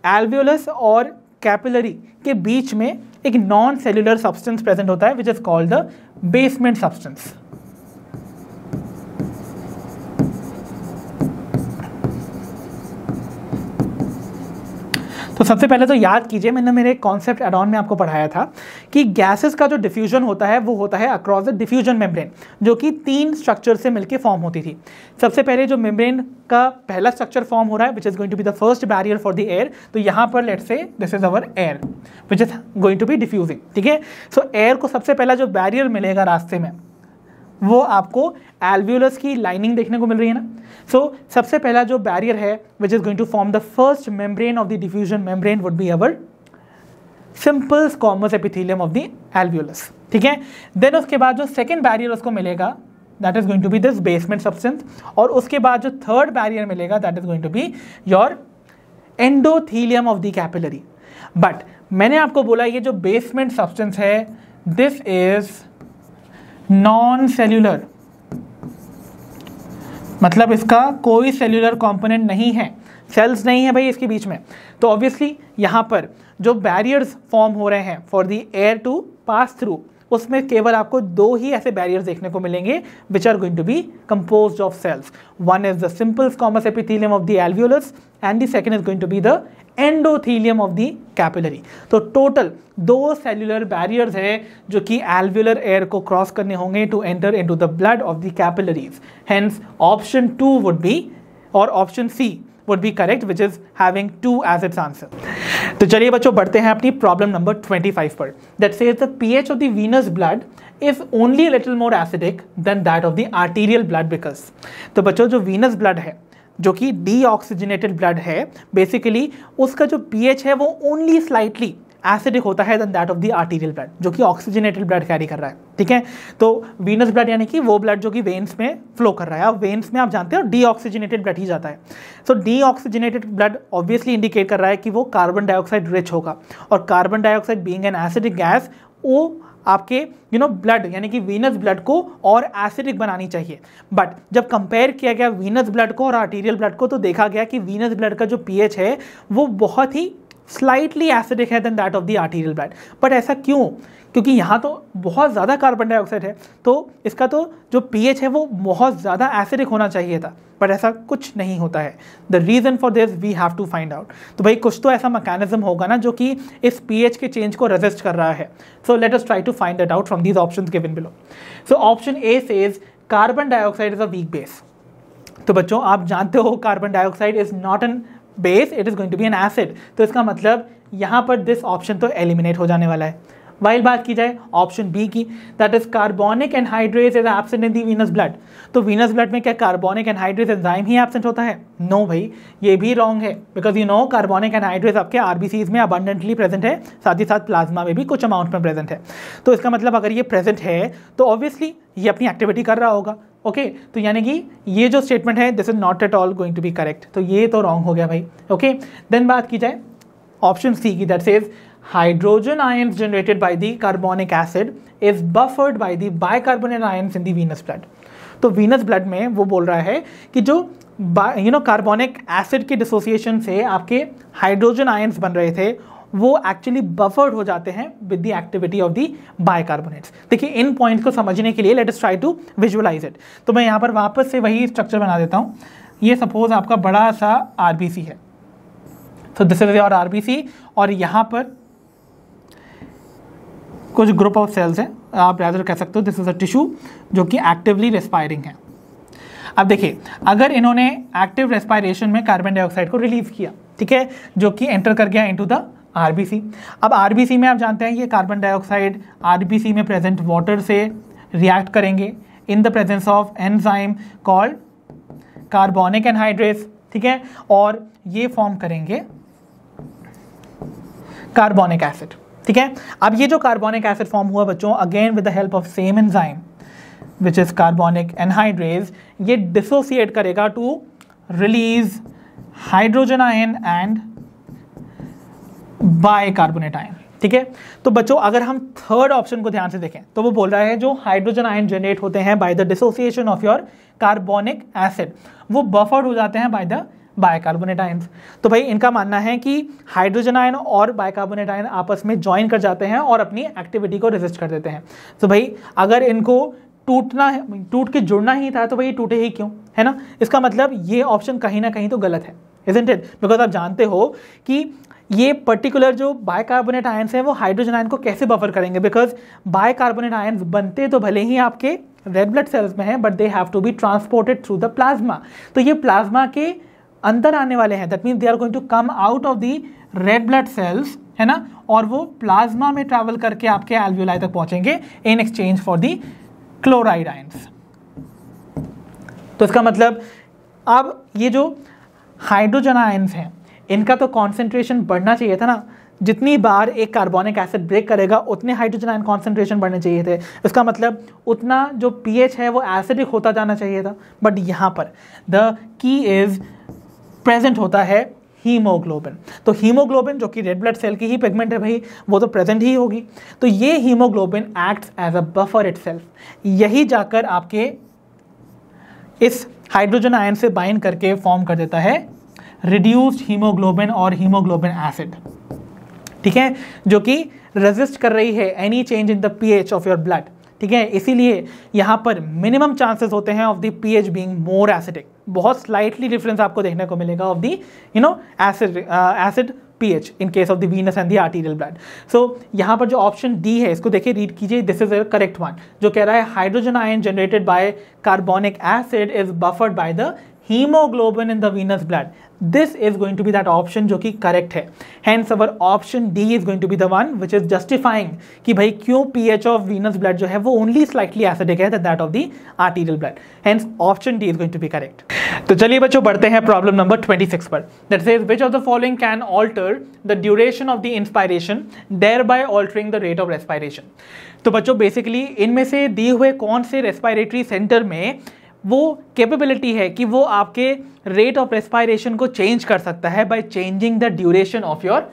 एल्वियोलस और कैपिलरी के बीच में एक नॉन सेल्यूलर सब्सटेंस प्रेजेंट होता है which is called the basement substance. तो सबसे पहले तो याद कीजिए, मैंने मेरे कॉन्सेप्ट एड ऑन में आपको पढ़ाया था कि गैसेस का जो डिफ्यूजन होता है वो होता है अक्रॉस द डिफ्यूजन मेम्ब्रेन, जो कि 3 स्ट्रक्चर से मिलकर फॉर्म होती थी। सबसे पहले जो मेम्ब्रेन का पहला स्ट्रक्चर फॉर्म हो रहा है which is going to be the first barrier for the air. तो यहाँ पर let's say this is our air which is going to be diffusing. ठीक है, सो एयर को सबसे पहला जो बैरियर मिलेगा रास्ते में वो आपको एल्वियोलस की लाइनिंग देखने को मिल रही है ना। सो सबसे पहला जो बैरियर है which is going to form the first membrane of the diffusion membrane would be our simple squamous epithelium of the alveolus. ठीक है, देन उसके बाद जो सेकेंड बैरियर उसको मिलेगा that is going to be this basement substance, और उसके बाद जो थर्ड बैरियर मिलेगा that is going to be your endothelium of the capillary. But मैंने आपको बोला ये जो बेसमेंट सब्सटेंस है दिस इज नॉन सेल्यूलर, मतलब इसका कोई सेल्यूलर कंपोनेंट नहीं है, सेल्स नहीं है भाई इसके बीच में। तो ऑब्वियसली यहाँ पर जो बैरियर्स फॉर्म हो रहे हैं for the air to pass through, उसमें केवल आपको 2 ही ऐसे बैरियर्स देखने को मिलेंगे which are going to be composed of cells. One is the simple squamous epithelium of the alveolus and the second is going to be the endothelium of the capillary. तो total 2 cellular barriers है जो कि alveolar air को cross करने होंगे to enter into the blood of the capillaries. Hence option 2 would be और option C would be correct, which is having 2 as its answer. तो चलिए बच्चों बढ़ते हैं अपनी प्रॉब्लम नंबर 25 पर। That says the pH of the venous blood is only a little more acidic than that of the arterial blood because। तो बच्चों जो venous blood है जो कि डीऑक्सीजनेटेड ब्लड है, बेसिकली उसका जो pH है वो ओनली स्लाइटली एसिडिक होता है then that of the arterial blood जो कि ऑक्सीजनेटेड ब्लड कैरी कर रहा है। ठीक है, तो वीनस ब्लड यानी कि वो ब्लड जो कि वेन्स में फ्लो कर रहा है, अब वेन्स में आप जानते हो डीऑक्सीजनेटेड ब्लड ही जाता है। सो डीऑक्सीजनेटेड ब्लड ऑब्वियसली इंडिकेट कर रहा है कि वो कार्बन डाइऑक्साइड रिच होगा, और carbon dioxide being an acidic gas वो आपके ब्लड यानी कि वीनस ब्लड को और एसिडिक बनानी चाहिए। बट जब कंपेयर किया गया वीनस ब्लड को और आर्टीरियल ब्लड को तो देखा गया कि वीनस ब्लड का जो पीएच है वो बहुत ही स्लाइटली एसिडिक है then that of the arterial blood. But ऐसा क्यों? क्योंकि यहाँ तो बहुत ज़्यादा कार्बन डाइऑक्साइड है, तो इसका तो जो pH है वो बहुत ज़्यादा एसिडिक होना चाहिए था, बट ऐसा कुछ नहीं होता है। The reason for this we have to find out. तो भाई कुछ तो ऐसा मैकेनिज्म होगा ना जो कि इस pH के चेंज को रेजिस्ट कर रहा है। So let us try to find it out from these options given below. So option A says carbon dioxide is a weak base. तो बच्चों आप जानते हो carbon dioxide is not an base, it is going to be an acid. तो इसका मतलब यहाँ पर दिस ऑप्शन तो एलिमिनेट हो जाने वाला है। वाइल बात की जाए ऑप्शन बी की, that is carbonic anhydrase is absent in the venous blood. तो वीनस ब्लड में क्या कार्बोनिक एनहाइड्रेज एंजाइम ही एब्सेंट होता है? नो भाई, ये भी रॉन्ग है, because you know carbonic anhydrase आपके आरबीसीज में अबंडेंटली प्रेजेंट है, साथ ही साथ प्लाज्मा में भी कुछ अमाउंट में प्रेजेंट है। तो इसका मतलब अगर ये प्रेजेंट है तो ऑब्वियसली ये अपनी एक्टिविटी कर रहा होगा। ओके तो यानी कि ये जो स्टेटमेंट है this is not at all going to be correct, तो ये तो रॉन्ग हो गया भाई। ओके देन बात की जाए ऑप्शन सी की, that says hydrogen ions generated by the carbonic acid is buffered by the bicarbonate ions in the venous blood। तो venous blood में वो बोल रहा है कि जो कार्बोनिक एसिड के डिसोसिएशन से आपके हाइड्रोजन आयंस बन रहे थे वो एक्चुअली बफर्ड हो जाते हैं with the activity of the bicarbonates. देखिए इन पॉइंट्स को समझने के लिए let us try to visualize it. तो मैं यहाँ पर वापस से वही स्ट्रक्चर बना देता हूँ। ये सपोज आपका बड़ा सा आरबीसी है, तो दिस इज योर आरबीसी, और यहाँ पर कुछ ग्रुप ऑफ सेल्स हैं, आप रादर कह सकते हो दिस इज अ टिश्यू जो कि एक्टिवली रेस्पायरिंग है। अब देखिए अगर इन्होंने एक्टिव रेस्पायरेशन में कार्बन डाइऑक्साइड को रिलीज किया, ठीक है, जो कि एंटर कर गया इनटू द आरबीसी। अब आरबीसी में आप जानते हैं ये कार्बन डाइऑक्साइड आरबीसी में प्रेजेंट वाटर से रिएक्ट करेंगे इन the presence of enzyme called carbonic anhydrase, ठीक है, और ये फॉर्म करेंगे कार्बोनिक एसिड, ठीक है। अब ये जो कार्बोनिक एसिड फॉर्म हुआ बच्चों, again with the help of same enzyme which is carbonic anhydrase, ये डिसोसिएट करेगा to release hydrogen ion and bicarbonate ion, ठीक है। तो बच्चों अगर हम थर्ड ऑप्शन को ध्यान से देखें तो वो बोल रहा है जो हाइड्रोजन आयन जनरेट होते हैं by the dissociation of your carbonic acid वो बफर्ड हो जाते हैं बाय द बाइकार्बोनेट आयंस। तो भाई इनका मानना है कि हाइड्रोजन आयन और बाइकार्बोनेट आयन आपस में ज्वाइन कर जाते हैं और अपनी एक्टिविटी को रेजिस्ट कर देते हैं। तो भाई अगर इनको टूट के जुड़ना ही था तो भाई टूटे ही क्यों, है ना। इसका मतलब ये ऑप्शन कहीं ना कहीं तो गलत है, इजंट इट, बिकॉज आप जानते हो कि ये पर्टिकुलर जो बाइकार्बोनेट आयंस हैं वो हाइड्रोजन आयन को कैसे बफर करेंगे, बिकॉज बाइकार्बोनेट आयंस बनते तो भले ही आपके रेड ब्लड सेल्स में हैं but they have to be transported through the plasma. तो ये प्लाज्मा के अंदर आने वाले हैं, that means they are going to come out of the red blood cells, है ना, और वो प्लाज्मा में ट्रैवल करके आपके एल्वियोलाई तक पहुंचेंगे in exchange for the chloride ions. तो इसका मतलब अब ये जो हाइड्रोजन आयंस हैं इनका तो कॉन्सेंट्रेशन बढ़ना चाहिए था ना, जितनी बार एक कार्बोनिक एसिड ब्रेक करेगा उतने हाइड्रोजन आयन कॉन्सेंट्रेशन बढ़ने चाहिए थे। इसका मतलब उतना जो पीएच है वो एसिडिक होता जाना चाहिए था। बट यहाँ पर द की इज प्रेजेंट होता है हीमोग्लोबिन। तो हीमोग्लोबिन जो कि रेड ब्लड सेल की ही पिगमेंट है भाई, वो तो प्रेजेंट ही होगी। तो ये haemoglobin acts as a buffer itself, यही जाकर आपके इस हाइड्रोजन आयन से बाइंड करके फॉर्म कर देता है रिड्यूस्ड हीमोग्लोबिन और हीमोग्लोबिन एसिड, ठीक है, जो कि रेजिस्ट कर रही है any change in the pH of your blood, ठीक है। इसीलिए यहाँ पर मिनिमम चांसेस होते हैं of the pH being more acidic. बहुत स्लाइटली डिफरेंस आपको देखने को मिलेगा of the acid pH in case of the venous and the arterial blood. So यहाँ पर जो ऑप्शन डी है इसको देखिए, रीड कीजिए, this is a correct one, जो कह रहा है hydrogen ion generated by carbonic acid is buffered by the hemoglobin in the venous blood. This is going to be that option जो कि correct है. Hence our option D is going to be the one which is justifying कि भाई क्यों pH of venous blood जो है वो only slightly acidic है than that of the arterial blood. Hence option D is going to be correct. तो चलिए बच्चों बढ़ते हैं प्रॉब्लम नंबर 26 पर. That says which of the following can alter the duration of the inspiration thereby altering the rate of respiration. तो बच्चों basically इनमें से दिए हुए कौन से रेस्पिरेटरी सेंटर में वो कैपेबिलिटी है कि वो आपके रेट ऑफ रेस्पायरेशन को चेंज कर सकता है by changing the duration of your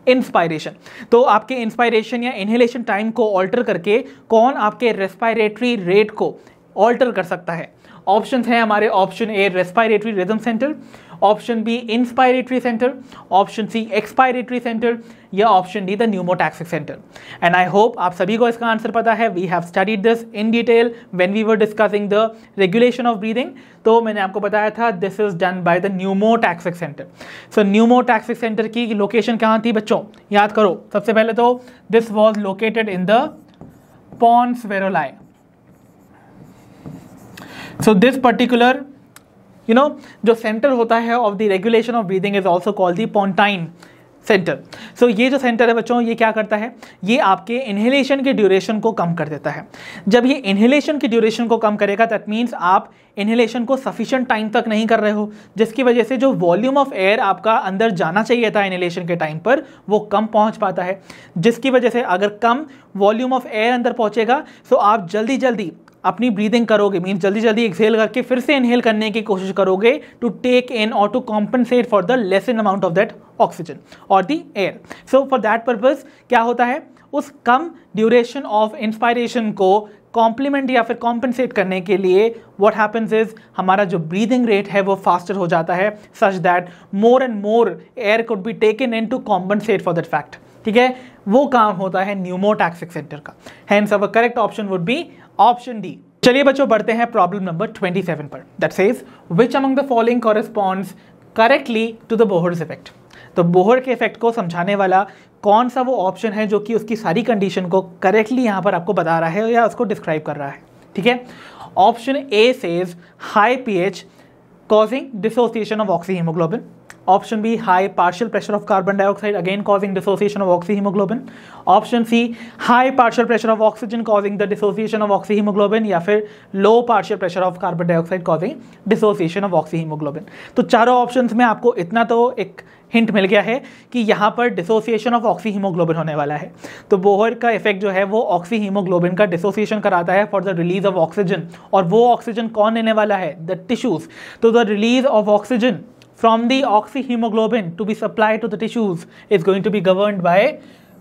inspiration. तो आपके इंस्पायरेशन या इनहेलेशन टाइम को ऑल्टर करके कौन आपके रेस्पायरेटरी रेट को ऑल्टर कर सकता है। ऑप्शंस हैं हमारे, option A respiratory rhythm centre, option B inspiratory centre, option C expiratory centre, या option D the pneumotaxic centre. And I hope आप सभी को इसका आंसर पता है। We have studied this in detail when we were discussing the regulation of breathing. तो मैंने आपको बताया था this is done by the pneumotaxic centre. So pneumotaxic centre की लोकेशन कहाँ थी बच्चों, याद करो। सबसे पहले तो this was located in the pons varolii. So this particular जो सेंटर होता है of the regulation of breathing is also called the pontine centre. So ये जो सेंटर है बच्चों, ये क्या करता है, ये आपके इनहेलेशन के ड्यूरेशन को कम कर देता है। जब ये इनहेलेशन की ड्यूरेशन को कम करेगा दैट मीन्स आप इनहेलेशन को सफिशिएंट टाइम तक नहीं कर रहे हो, जिसकी वजह से जो वॉल्यूम ऑफ एयर आपका अंदर जाना चाहिए था इनहेलेशन के टाइम पर वो कम पहुंच पाता है, जिसकी वजह से अगर कम वॉल्यूम ऑफ एयर अंदर पहुंचेगा तो आप जल्दी जल्दी अपनी ब्रीदिंग करोगे, मीन्स जल्दी जल्दी एक्सहेल करके फिर से इनहेल करने की कोशिश करोगे टू टेक इन और to compensate for the lesser amount of that oxygen और the air. So for that purpose क्या होता है, उस कम ड्यूरेशन ऑफ इंस्पायरेशन को कॉम्प्लीमेंट या फिर कॉम्पनसेट करने के लिए व्हाट हैपेंस इज हमारा जो ब्रीदिंग रेट है वो फास्टर हो जाता है, such that more and more air could be taken in to compensate for that fact. ठीक है, वो काम होता है न्यूमोटैक्सिक सेंटर का। Hence our correct option would be option D. चलिए बच्चों बढ़ते हैं प्रॉब्लम नंबर 27 पर। That says which among the following corresponds correctly to the Bohr's effect. तो बोहर के इफेक्ट को समझाने वाला कौन सा वो ऑप्शन है जो कि उसकी सारी कंडीशन को करेक्टली यहाँ पर आपको बता रहा है या उसको डिस्क्राइब कर रहा है। ठीक है, option A says high pH causing dissociation of oxyhemoglobin. Option B, high partial pressure of carbon dioxide, again causing dissociation of oxyhemoglobin. Option C, high partial pressure of oxygen causing the dissociation of oxyhemoglobin, या फिर low partial pressure of carbon dioxide causing dissociation of oxyhemoglobin. तो चारों options में आपको इतना तो एक hint मिल गया है कि यहाँ पर डिसोसिएशन ऑफ ऑक्सीहीमोग्लोबिन होने वाला है। तो बोहर का इफेक्ट जो है वो ऑक्सीहीमोग्लोबिन का डिसोसिएशन कराता है for the release of oxygen, और वो ऑक्सीजन कौन लेने वाला है, द टिश्यूज। तो the release of oxygen from the oxyhaemoglobin to be supplied to the tissues is going to be governed by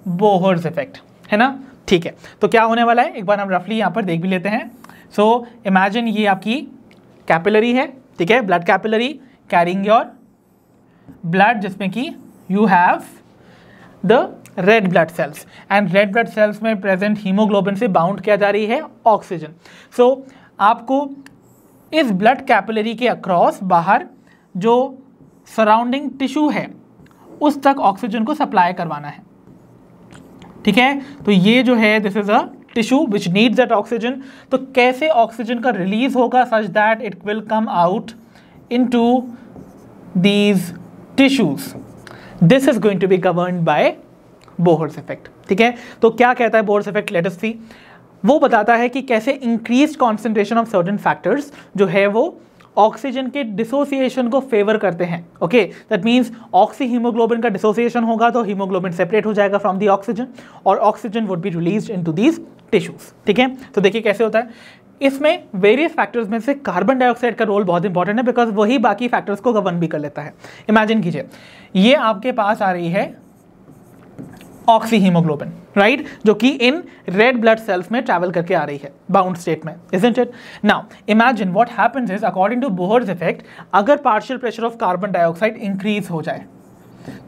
Bohr's effect, है ना। ठीक है, तो क्या होने वाला है एक बार हम रफली यहाँ पर देख भी लेते हैं। सो इमेजिन ये आपकी कैपिलरी है, ठीक है, blood capillary carrying your blood, जिसमें कि you have the red blood sales, and red blood cells में प्रेजेंट हीमोग्लोबिन से बाउंड किया जा रही है ऑक्सीजन। सो आपको इस ब्लड कैपिलरी के अक्रॉस बाहर जो सराउंडिंग टिश्यू है उस तक ऑक्सीजन को सप्लाई करवाना है। ठीक है, तो ये जो है this is a tissue which needs that oxygen. तो कैसे ऑक्सीजन का रिलीज होगा such that it will come out into these tissues, this is going to be governed by Bohr's effect। ठीक है, तो क्या कहता है Bohr's effect, let us see। वो बताता है कि कैसे increased concentration of certain factors जो है वो ऑक्सीजन के डिसोसिएशन को फेवर करते हैं। ओके, दैट मीन्स ऑक्सीहीमोग्लोबिन का डिसोसिएशन होगा तो हीमोग्लोबिन सेपरेट हो जाएगा फ्रॉम दी ऑक्सीजन और oxygen would be released into these tissues. ठीक है, तो देखिए कैसे होता है। इसमें वेरियस फैक्टर्स में से कार्बन डाइऑक्साइड का रोल बहुत इंपॉर्टेंट है, बिकॉज वही बाकी फैक्टर्स को गवर्न भी कर लेता है। इमेजिन कीजिए ये आपके पास आ रही है ऑक्सीहीमोग्लोबिन, राइट, जो कि इन रेड ब्लड सेल्स में ट्रैवल करके आ रही है बाउंड स्टेट में, isn't it. Now imagine what happens is according to Bohr's effect, अगर partial pressure of carbon dioxide increase हो जाए,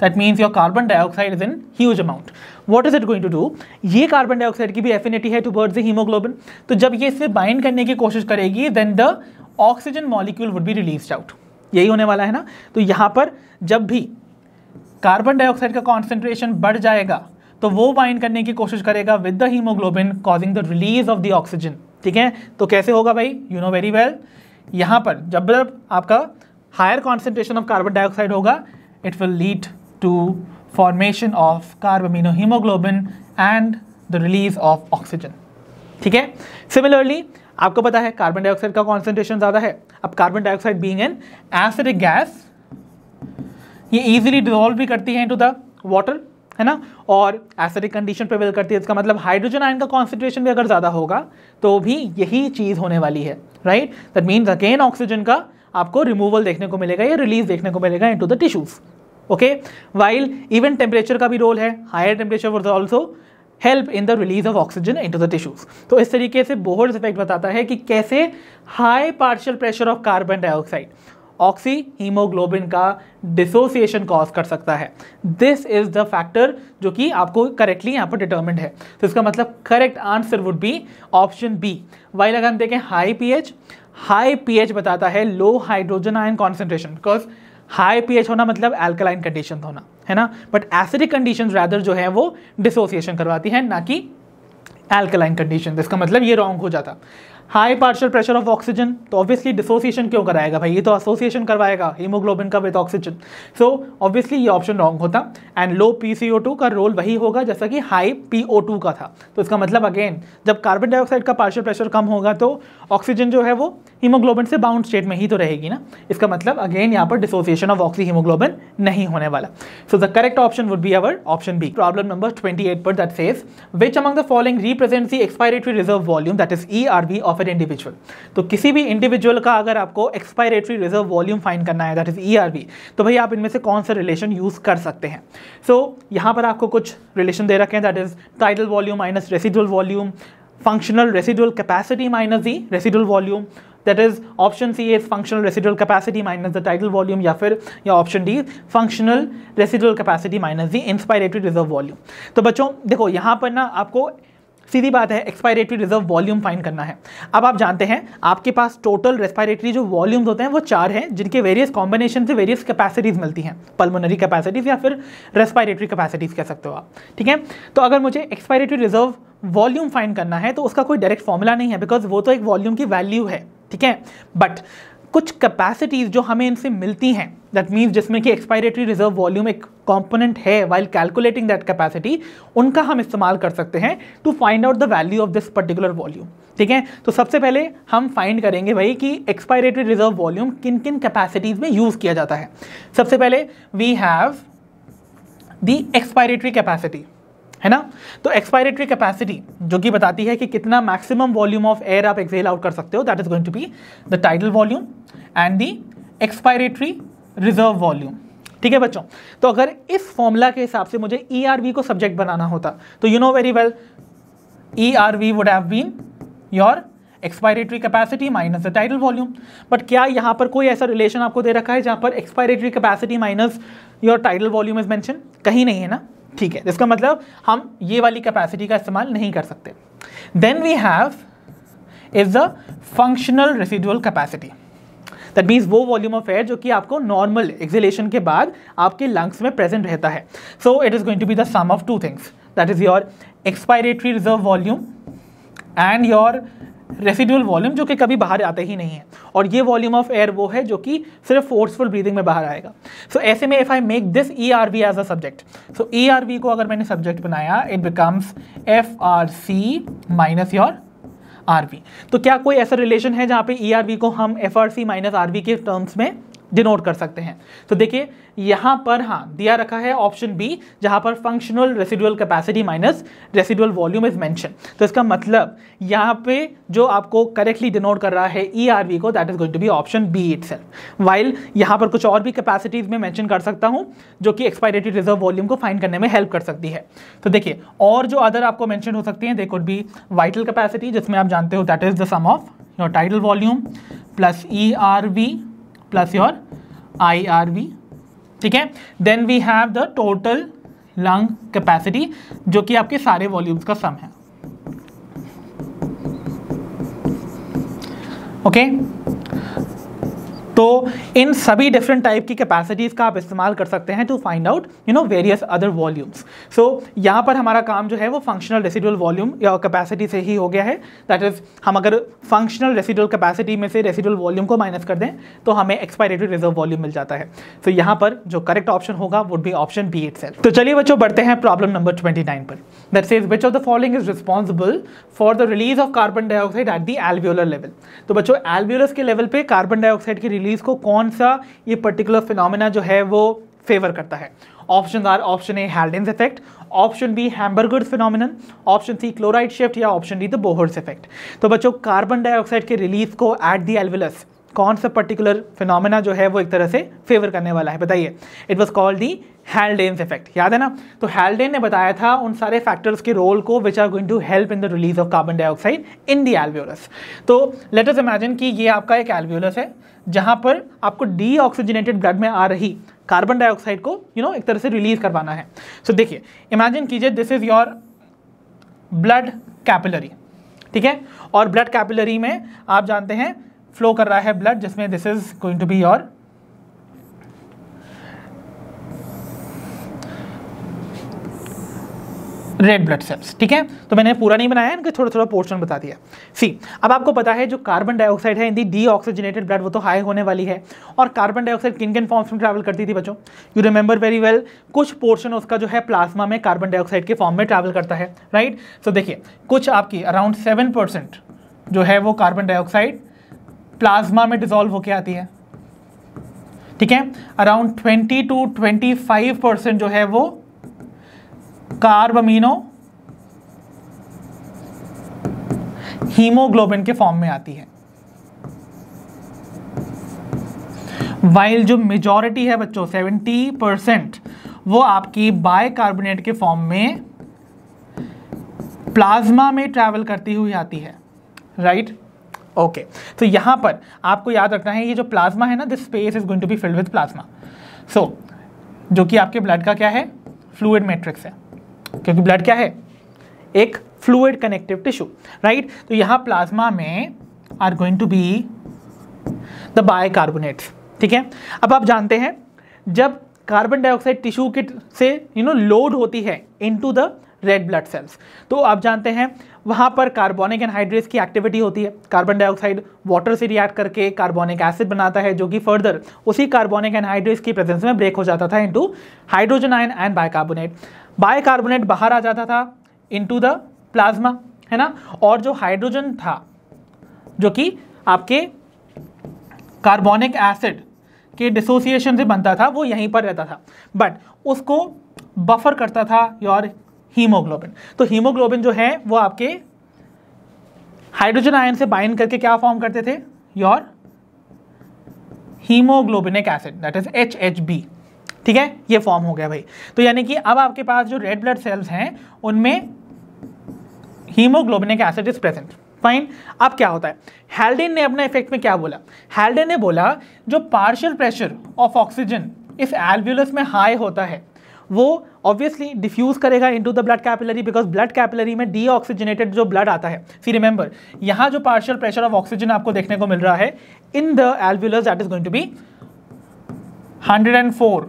that means your carbon dioxide is in huge amount. What is it going to do? ये carbon dioxide की भी affinity है towards the haemoglobin, तो जब ये इससे बाइंड करने की कोशिश करेगी then the oxygen molecule would be released out. यही होने वाला है ना। तो यहाँ पर जब भी कार्बन डाइऑक्साइड का कॉन्सेंट्रेशन बढ़ जाएगा तो वो बाइंड करने की कोशिश करेगा with the haemoglobin causing the release of the oxygen. ठीक है, तो कैसे होगा भाई, यू नो वेरी वेल। यहाँ पर जब आपका higher concentration of carbon dioxide होगा it will lead to formation of carbaminohemoglobin and the release of oxygen। ठीक है, सिमिलरली आपको पता है कार्बन डाइऑक्साइड का कॉन्सेंट्रेशन ज़्यादा है। अब carbon dioxide being an acidic gas, ये इजीली डिसॉल्व भी करती है इनटू द वाटर, है ना, और एसिडिक कंडीशन प्रिवेल करती है। इसका मतलब हाइड्रोजन आयन का कॉन्सेंट्रेशन भी अगर ज़्यादा होगा तो भी यही चीज़ होने वाली है, right. That means again oxygen का आपको रिमूवल देखने को मिलेगा या रिलीज देखने को मिलेगा into the tissues. Okay, while even temperature का भी रोल है, higher temperature would also help in the release of oxygen into the tissues. तो इस तरीके से बोहर्स इफेक्ट बताता है कि कैसे high partial pressure of carbon dioxide oxy haemoglobin का डिसोसिएशन कॉज कर सकता है। दिस इज द फैक्टर जो कि आपको करेक्टली यहाँ पर डिटर्मिन्ड है। तो इसका मतलब correct answer would be option B. While अगर हम देखें हाई पीएच बताता है low hydrogen ion concentration, because high pH होना मतलब एल्कलाइन कंडीशन होना है ना, बट एसिडिक कंडीशन रैदर जो है वो डिसोसिएशन करवाती है, ना कि एल्कलाइन कंडीशन। इसका मतलब ये रॉन्ग हो जाता। High partial pressure of oxygen, तो ऑब्वियसली डिसोसिएशन क्यों कराएगा भाई, ये तो एसोसिएशन करवाएगा हीमोग्लोबिन का विद ऑक्सीजन। सो ऑब्वियसली ये ऑप्शन रॉन्ग होता। एंड लो PCO2 का रोल वही होगा जैसा कि हाई PO2 का था। तो इसका मतलब अगेन जब कार्बन डाइऑक्साइड का पार्शियल प्रेशर कम होगा तो ऑक्सीजन जो है वो हीमोग्लोबिन से बाउंड स्टेट में ही तो रहेगी ना। इसका मतलब अगेन यहाँ पर डिसोसिएशन ऑफ ऑक्सी हीमोग्लोबिन नहीं होने वाला। So the correct option would be our option B. Problem number 28 पर that says which among the following represents the expiratory reserve volume that is ERV of an individual. तो किसी भी individual का अगर आपको एक्सपायरेटरी रिजर्व वॉल्यूम फाइंड करना है that is ERV, तो भाई आप इनमें से कौन सा रिलेशन यूज कर सकते हैं। सो यहाँ पर आपको कुछ रिलेशन दे रखे हैं that is tidal volume minus residual volume, functional residual capacity minus the residual volume, that is option C is functional residual capacity minus the tidal volume, या फिर या option D functional residual capacity minus the inspiratory reserve volume। तो बच्चों देखो यहाँ पर ना आपको सीधी बात है एक्सपायरेटरी रिजर्व वॉल्यूम फाइंड करना है। अब आप जानते हैं आपके पास टोटल रेस्पिरेटरी जो वॉल्यूम्स होते हैं वो 4 हैं, जिनके वेरियस कॉम्बिनेशन से वेरियस कैपेसिटीज मिलती हैं, पल्मोनरी कैपेसिटीज या फिर रेस्पिरेटरी कैपेसिटीज कह सकते हो आप, ठीक है। तो अगर मुझे एक्सपायरेटरी रिजर्व वॉल्यूम फाइंड करना है तो उसका कोई डायरेक्ट फॉर्मूला नहीं है, बिकॉज वो तो एक वॉल्यूम की वैल्यू है, ठीक है। बट कुछ कैपेसिटीज जो हमें इनसे मिलती हैं, दैट मीन्स जिसमें कि एक्सपायरेटरी रिजर्व वॉल्यूम एक कंपोनेंट है वाइल कैलकुलेटिंग दैट कैपेसिटी, उनका हम इस्तेमाल कर सकते हैं to find out the value of this particular volume, ठीक है। तो सबसे पहले हम फाइंड करेंगे भाई कि एक्सपायरेटरी रिजर्व वॉल्यूम किन किन कैपेसिटीज में यूज किया जाता है। सबसे पहले we have the expiratory capacity, है ना। तो एक्सपायरेटरी कैपेसिटी जो कि बताती है कि कितना मैक्सिमम वॉल्यूम ऑफ एयर आप एक्सहेल आउट कर सकते हो, that is going to be the tidal volume and the expiratory reserve volume, ठीक है बच्चों। तो अगर इस फॉर्मूला के हिसाब से मुझे ERV को सब्जेक्ट बनाना होता तो you know very well ERV would have been your expiratory capacity minus the tidal volume. But क्या यहाँ पर कोई ऐसा रिलेशन आपको दे रखा है जहाँ पर expiratory capacity minus your tidal volume is mention? कहीं नहीं है ना, ठीक है। इसका मतलब हम ये वाली कैपेसिटी का इस्तेमाल नहीं कर सकते। Then we have is the functional residual capacity, that means वो वॉल्यूम ऑफ एयर जो कि आपको नॉर्मल एक्सहेलेशन के बाद आपके लंग्स में प्रेजेंट रहता है। So it is going to be the sum of 2 things, that is your expiratory reserve volume and your residual volume जो कि कभी बाहर आते ही नहीं है, और ये वॉल्यूम ऑफ एयर वो है जो कि सिर्फ फोर्सफुल ब्रीदिंग में बाहर आएगा। सो ऐसे में if I make this ERV as a subject, so ERV को अगर मैंने सब्जेक्ट बनाया it becomes FRC minus your RV। तो क्या कोई ऐसा रिलेशन है जहाँ पे ERV को हम FRC माइनस RV के टर्म्स में डिनोट कर सकते हैं? तो देखिए यहाँ पर हाँ दिया रखा है ऑप्शन बी, जहाँ पर functional residual capacity minus residual volume is mention. तो इसका मतलब यहाँ पे जो आपको करेक्टली डिनोट कर रहा है ERV को, that is going to be option B itself. While यहाँ पर कुछ और भी कैपेसिटीज में मेंशन कर सकता हूँ जो कि एक्सपायरेटरी रिजर्व वॉल्यूम को फाइंड करने में हेल्प कर सकती है। तो देखिए और जो अदर आपको मेंशन हो सकती हैं, they could be vital capacity, जिसमें आप जानते हो that is the sum of your tidal volume plus ERV plus your IRV, ठीक है। Then we have the total lung capacity जो कि आपके सारे वॉल्यूम्स का सम है, ओके। तो इन सभी डिफरेंट टाइप की कैपेसिटीज का आप इस्तेमाल कर सकते हैं to find out various other volumes. So यहाँ पर हमारा काम जो है वो फंक्शनल रेसिडुअल वॉल्यूम या कैपेसिटी से ही हो गया है। दैट इज हम अगर फंक्शनल रेसिडुअल कैपेसिटी में से रेसिडुअल वॉल्यूम को माइनस कर दें तो हमें एक्सपायरेटरी रिजर्व वॉल्यूम मिल जाता है। तो यहाँ पर जो करेक्ट ऑप्शन होगा would be option B itself. तो चलिए बच्चों बढ़ते हैं प्रॉब्लम नंबर 29 पर। That says which of the following is responsible for the release of carbon dioxide at the alveolar level. तो बच्चों एल्वियोलस के लेवल पे कार्बन डाइऑक्साइड की रिलीज को कौन सा ये पर्टिकुलर फिनोमेना जो है वो फेवर करता है? Option are option A Haldane's effect, option B Hamburger's phenomenon, option C chloride shift या option D the Bohr's effect. तो बच्चों कार्बन डाइऑक्साइड के रिलीज को एट द एल्वियोलस कौन सा पर्टिकुलर फिनोमेना जो है वो एक तरह से फेवर करने वाला है, बताइए। It was called the Haldane's effect, याद है ना? तो हैल्डेन ने बताया था उन सारे फैक्टर्स के रोल को which are going to help in the release of carbon dioxide in the alveolus. तो लेट अस इमेजिन कि ये आपका एक एल्वियोलस है जहां पर आपको डीऑक्सीजनेटेड ब्लड में आ रही कार्बन डाइऑक्साइड को एक तरह से रिलीज करवाना है। सो देखिए, इमेजिन कीजिए this is your blood capillary, ठीक है? और ब्लड कैपिलरी में आप जानते हैं फ्लो कर रहा है ब्लड, जिसमें this is going to be your red blood cells, ठीक है? तो मैंने पूरा नहीं बनाया है, इनका थोड़ा थोड़ा पोर्शन बता दिया। सी, अब आपको पता है जो कार्बन डाइऑक्साइड है इन दी डीऑक्सीजनेटेड ब्लड वो तो हाई होने वाली है। और कार्बन डाइऑक्साइड किन किन फॉर्म्स में ट्रैवल करती थी बच्चों? यू रिमेंबर वेरी वेल, कुछ पोर्शन उसका जो है प्लाज्मा में कार्बन डाइऑक्साइड के फॉर्म में ट्रैवल करता है, राइट? सो देखिए, कुछ आपकी अराउंड 7% जो है वो कार्बन डाइऑक्साइड प्लाज्मा में डिजोल्व होके आती है, ठीक है? अराउंड 20 to 25% जो है वो कार्ब अमीनो हीमोग्लोबिन के फॉर्म में आती है। वाइल जो मेजॉरिटी है बच्चों 70% वो आपकी बाइकार्बोनेट के फॉर्म में प्लाज्मा में ट्रैवल करती हुई आती है, राइट? ओके, तो यहां पर आपको याद रखना है ये जो प्लाज्मा है ना, this space is going to be filled with plasma. So जो कि आपके ब्लड का क्या है? फ्लूइड मैट्रिक्स है, क्योंकि ब्लड क्या है? एक फ्लूइड कनेक्टिव टिश्यू, राइट? तो यहां प्लाज्मा में are going to be the bicarbonates, ठीक है? अब आप जानते हैं जब कार्बन डाइऑक्साइड टिश्यू के से लोड होती है into the red blood sales, तो आप जानते हैं वहां पर कार्बोनिक एनहाइड्रेस की एक्टिविटी होती है। कार्बन डाइऑक्साइड वाटर से रिएक्ट करके कार्बोनिक एसिड बनाता है, जो कि फर्दर उसी कार्बोनिक एनहाइड्रेस की प्रेजेंस में ब्रेक हो जाता था into hydrogen ion and bicarbonate. Bicarbonate बाहर आ जाता था इनटू द प्लाज्मा, है ना? और जो हाइड्रोजन था जो कि आपके कार्बोनिक एसिड के डिसोसिएशन से बनता था, वो यहीं पर रहता था, बट उसको बफर करता था योर हीमोग्लोबिन। तो हीमोग्लोबिन जो है वो आपके हाइड्रोजन आयन से बाइंड करके क्या फॉर्म करते थे? Your haemoglobinic acid, that is HHB, ठीक है? ये फॉर्म हो गया भाई। तो यानी कि अब आपके पास जो रेड ब्लड सेल्स हैं उनमें haemoglobinic acid is present, fine. अब क्या होता है? हैल्डेन ने अपने इफेक्ट में क्या बोला? हैल्डेन ने बोला जो पार्शियल प्रेशर ऑफ ऑक्सीजन इस एल्वियोलस में हाई होता है वो ऑब्वियसली डिफ्यूज करेगा into the blood capillary, because blood capillary में डीऑक्सीजनेटेड जो ब्लड आता है। सी रिमेंबर, यहां जो पार्शियल प्रेशर ऑफ ऑक्सीजन आपको देखने को मिल रहा है in the alveolus, that is going to be 104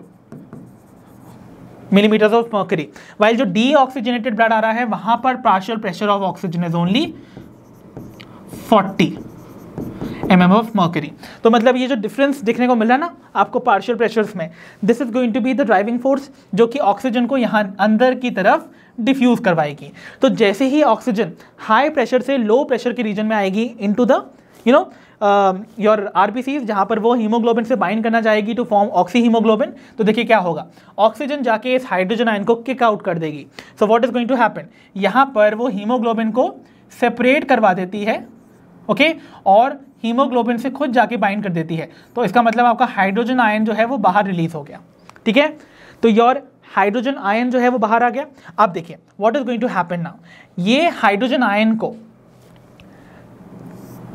millimeters of mercury, while जो डीऑक्सीजनेटेड ब्लड आ रहा है वहां पर partial pressure of oxygen is only 40 mm of mercury. तो मतलब ये जो डिफरेंस देखने को मिल रहा है ना आपको पार्शियल प्रेशर्स में, this is going to be the driving force जो कि ऑक्सीजन को यहाँ अंदर की तरफ डिफ्यूज करवाएगी। तो जैसे ही ऑक्सीजन हाई प्रेशर से लो प्रेशर के रीजन में आएगी इनटू द योर आरबीसीज, जहां पर वो हीमोग्लोबिन से बाइंड करना जाएगी टू फॉर्म ऑक्सी हीमोग्लोबिन, तो देखिए क्या होगा? ऑक्सीजन जाके इस हाइड्रोजन आयन को किक आउट कर देगी। So what is going to happen? यहां पर वो हीमोग्लोबिन को सेपरेट करवा देती है, ओके, और हीमोग्लोबिन से खुद जाके बाइंड कर देती है। तो इसका मतलब आपका हाइड्रोजन आयन जो है वो बाहर रिलीज हो गया, ठीक है? तो योर हाइड्रोजन आयन जो है वो बाहर आ गया। अब देखिए what is going to happen now, ये हाइड्रोजन आयन को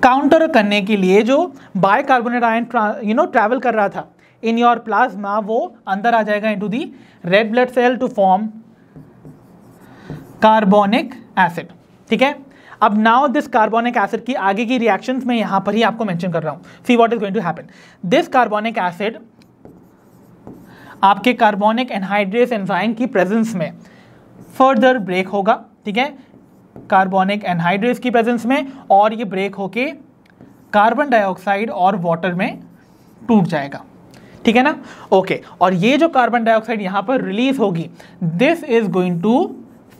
काउंटर करने के लिए जो बाइकार्बोनेट आयन ट्रैवल कर रहा था इन योर प्लाज्मा, वो अंदर आ जाएगा into the red blood cell to form carbonic acid, ठीक है? अब नाउ दिस कार्बोनिक एसिड की आगे की रिएक्शंस में यहां पर ही आपको मेंशन कर रहा हूं। See what is going to happen, this carbonic acid आपके कार्बोनिक एनहाइड्रेस एंजाइम की प्रेजेंस में फर्दर ब्रेक होगा, ठीक है? कार्बोनिक एनहाइड्रेस की प्रेजेंस में, और ये ब्रेक होके कार्बन डाइऑक्साइड और वाटर में टूट जाएगा, ठीक है ना? ओके, और ये जो कार्बन डाइऑक्साइड यहां पर रिलीज होगी, this is going to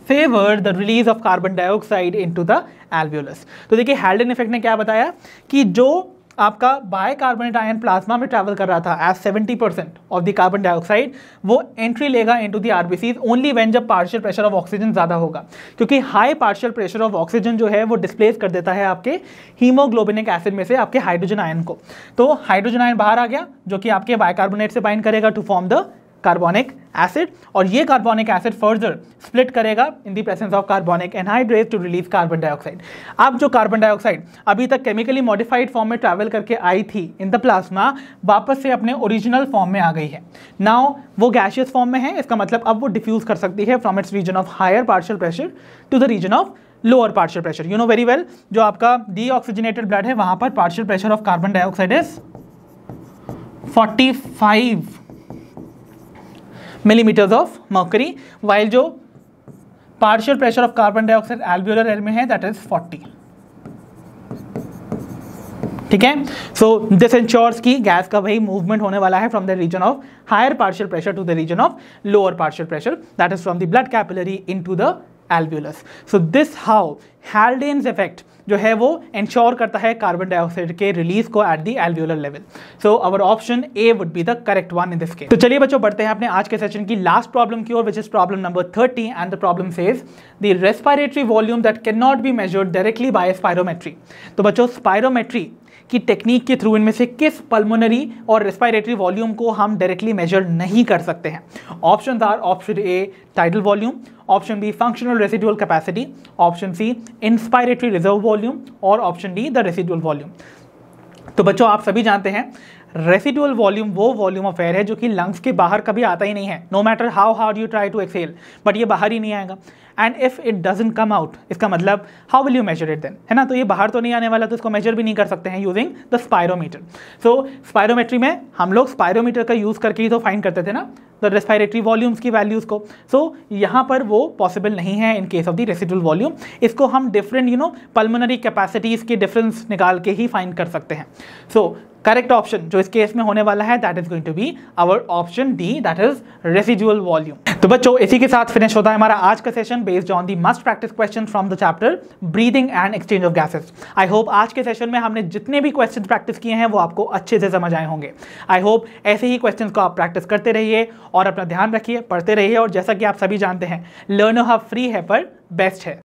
favour the release of carbon dioxide into the alveolus. तो देखिए हैल्डेन इफेक्ट ने क्या बताया कि जो आपका बाइकार्बोनेट आयन प्लाज्मा में ट्रैवल कर रहा था as 70% of the carbon dioxide, वो एंट्री लेगा into the RBCs only when जब पार्शियल प्रेशर ऑफ ऑक्सीजन ज्यादा होगा, क्योंकि high partial pressure of oxygen जो है वो डिस्प्लेस कर देता है आपके हीमोग्लोबिनिक एसिड में से आपके हाइड्रोजन आयन को। तो हाइड्रोजन आयन बाहर आ गया जो कि आपके बाइकार्बोनेट से बाइंड करेगा to form the carbonic acid, और ये कार्बोनिक एसिड फर्दर स्प्लिट करेगा in the presence of carbonic anhydrate to release carbon dioxide. अब जो कार्बन डाइऑक्साइड अभी तक केमिकली मॉडिफाइड फॉर्म में ट्रैवल करके आई थी इन द प्लाज्मा, वापस से अपने ओरिजिनल फॉर्म में आ गई है। नाउ वो गैशियस फॉर्म में है, इसका मतलब अब वो डिफ्यूज कर सकती है from its region of higher partial pressure to the region of lower partial pressure. You know very well, जो आपका डीऑक्सीजनेटेड ब्लड है वहां पर partial pressure of carbon dioxide is 45 millimeters of mercury, while जो partial pressure of carbon dioxide alveolar air में है that is 40। ठीक है, सो दिस इंश्योर्स की गैस का वही मूवमेंट होने वाला है from the region of higher partial pressure to the region of lower partial pressure, that is from the blood capillary into the alveolus। So this how Haldane's effect जो है वो ensure करता है कार्बन डाइऑक्साइड के release को at the alveolar level. So our option A would be the correct one in this case. तो चलिए बच्चों बढ़ते हैं अपने आज के सेशन की लास्ट प्रॉब्लम की ओर, which is problem number 30, and the problem says the respiratory volume that cannot be measured directly by spirometry. तो बच्चों स्पायरोमेट्री की टेक्निक के थ्रू इनमें से किस पल्मोनरी और रेस्पिरेटरी वॉल्यूम को हम डायरेक्टली मेजर नहीं कर सकते हैं? Options are option A tidal volume, option B functional residual capacity, option C inspiratory reserve volume, और option D the residual volume. तो बच्चों आप सभी जानते हैं रेसिडुअल वॉल्यूम वो वॉल्यूम ऑफ एयर है जो कि लंग्स के बाहर कभी आता ही नहीं है, no matter how hard you try to excel, but ये बाहर ही नहीं आएगा। And if it doesn't come out, इसका मतलब how will you measure it then, है ना? तो ये बाहर तो नहीं आने वाला, तो इसको मेजर भी नहीं कर सकते हैं using the spirometer. So spirometry में हम लोग स्पायरोमीटर का यूज करके ही तो फाइंड करते थे ना द रेस्पिरेटरी वॉल्यूम्स की वैल्यूज को। सो यहाँ पर वो पॉसिबल नहीं है इन case of the residual volume. इसको हम डिफरेंट पल्मोनरी कैपेसिटीज के डिफरेंस निकाल के ही फाइंड कर सकते हैं। सो करेक्ट ऑप्शन जो इस केस में होने वाला है that is going to be our option D, that is residual volume. तो बच्चों इसी के साथ फिनिश होता है हमारा आज का session based on the must practice question from the chapter breathing and exchange of gases. I hope आज के सेशन में हमने जितने भी क्वेश्चन प्रैक्टिस किए हैं वो आपको अच्छे से समझ आए होंगे। आई होप ऐसे ही क्वेश्चन को आप प्रैक्टिस करते रहिए और अपना ध्यान रखिए, पढ़ते रहिए, और जैसा कि आप सभी जानते हैं लर्न हब फ्री है पर बेस्ट है।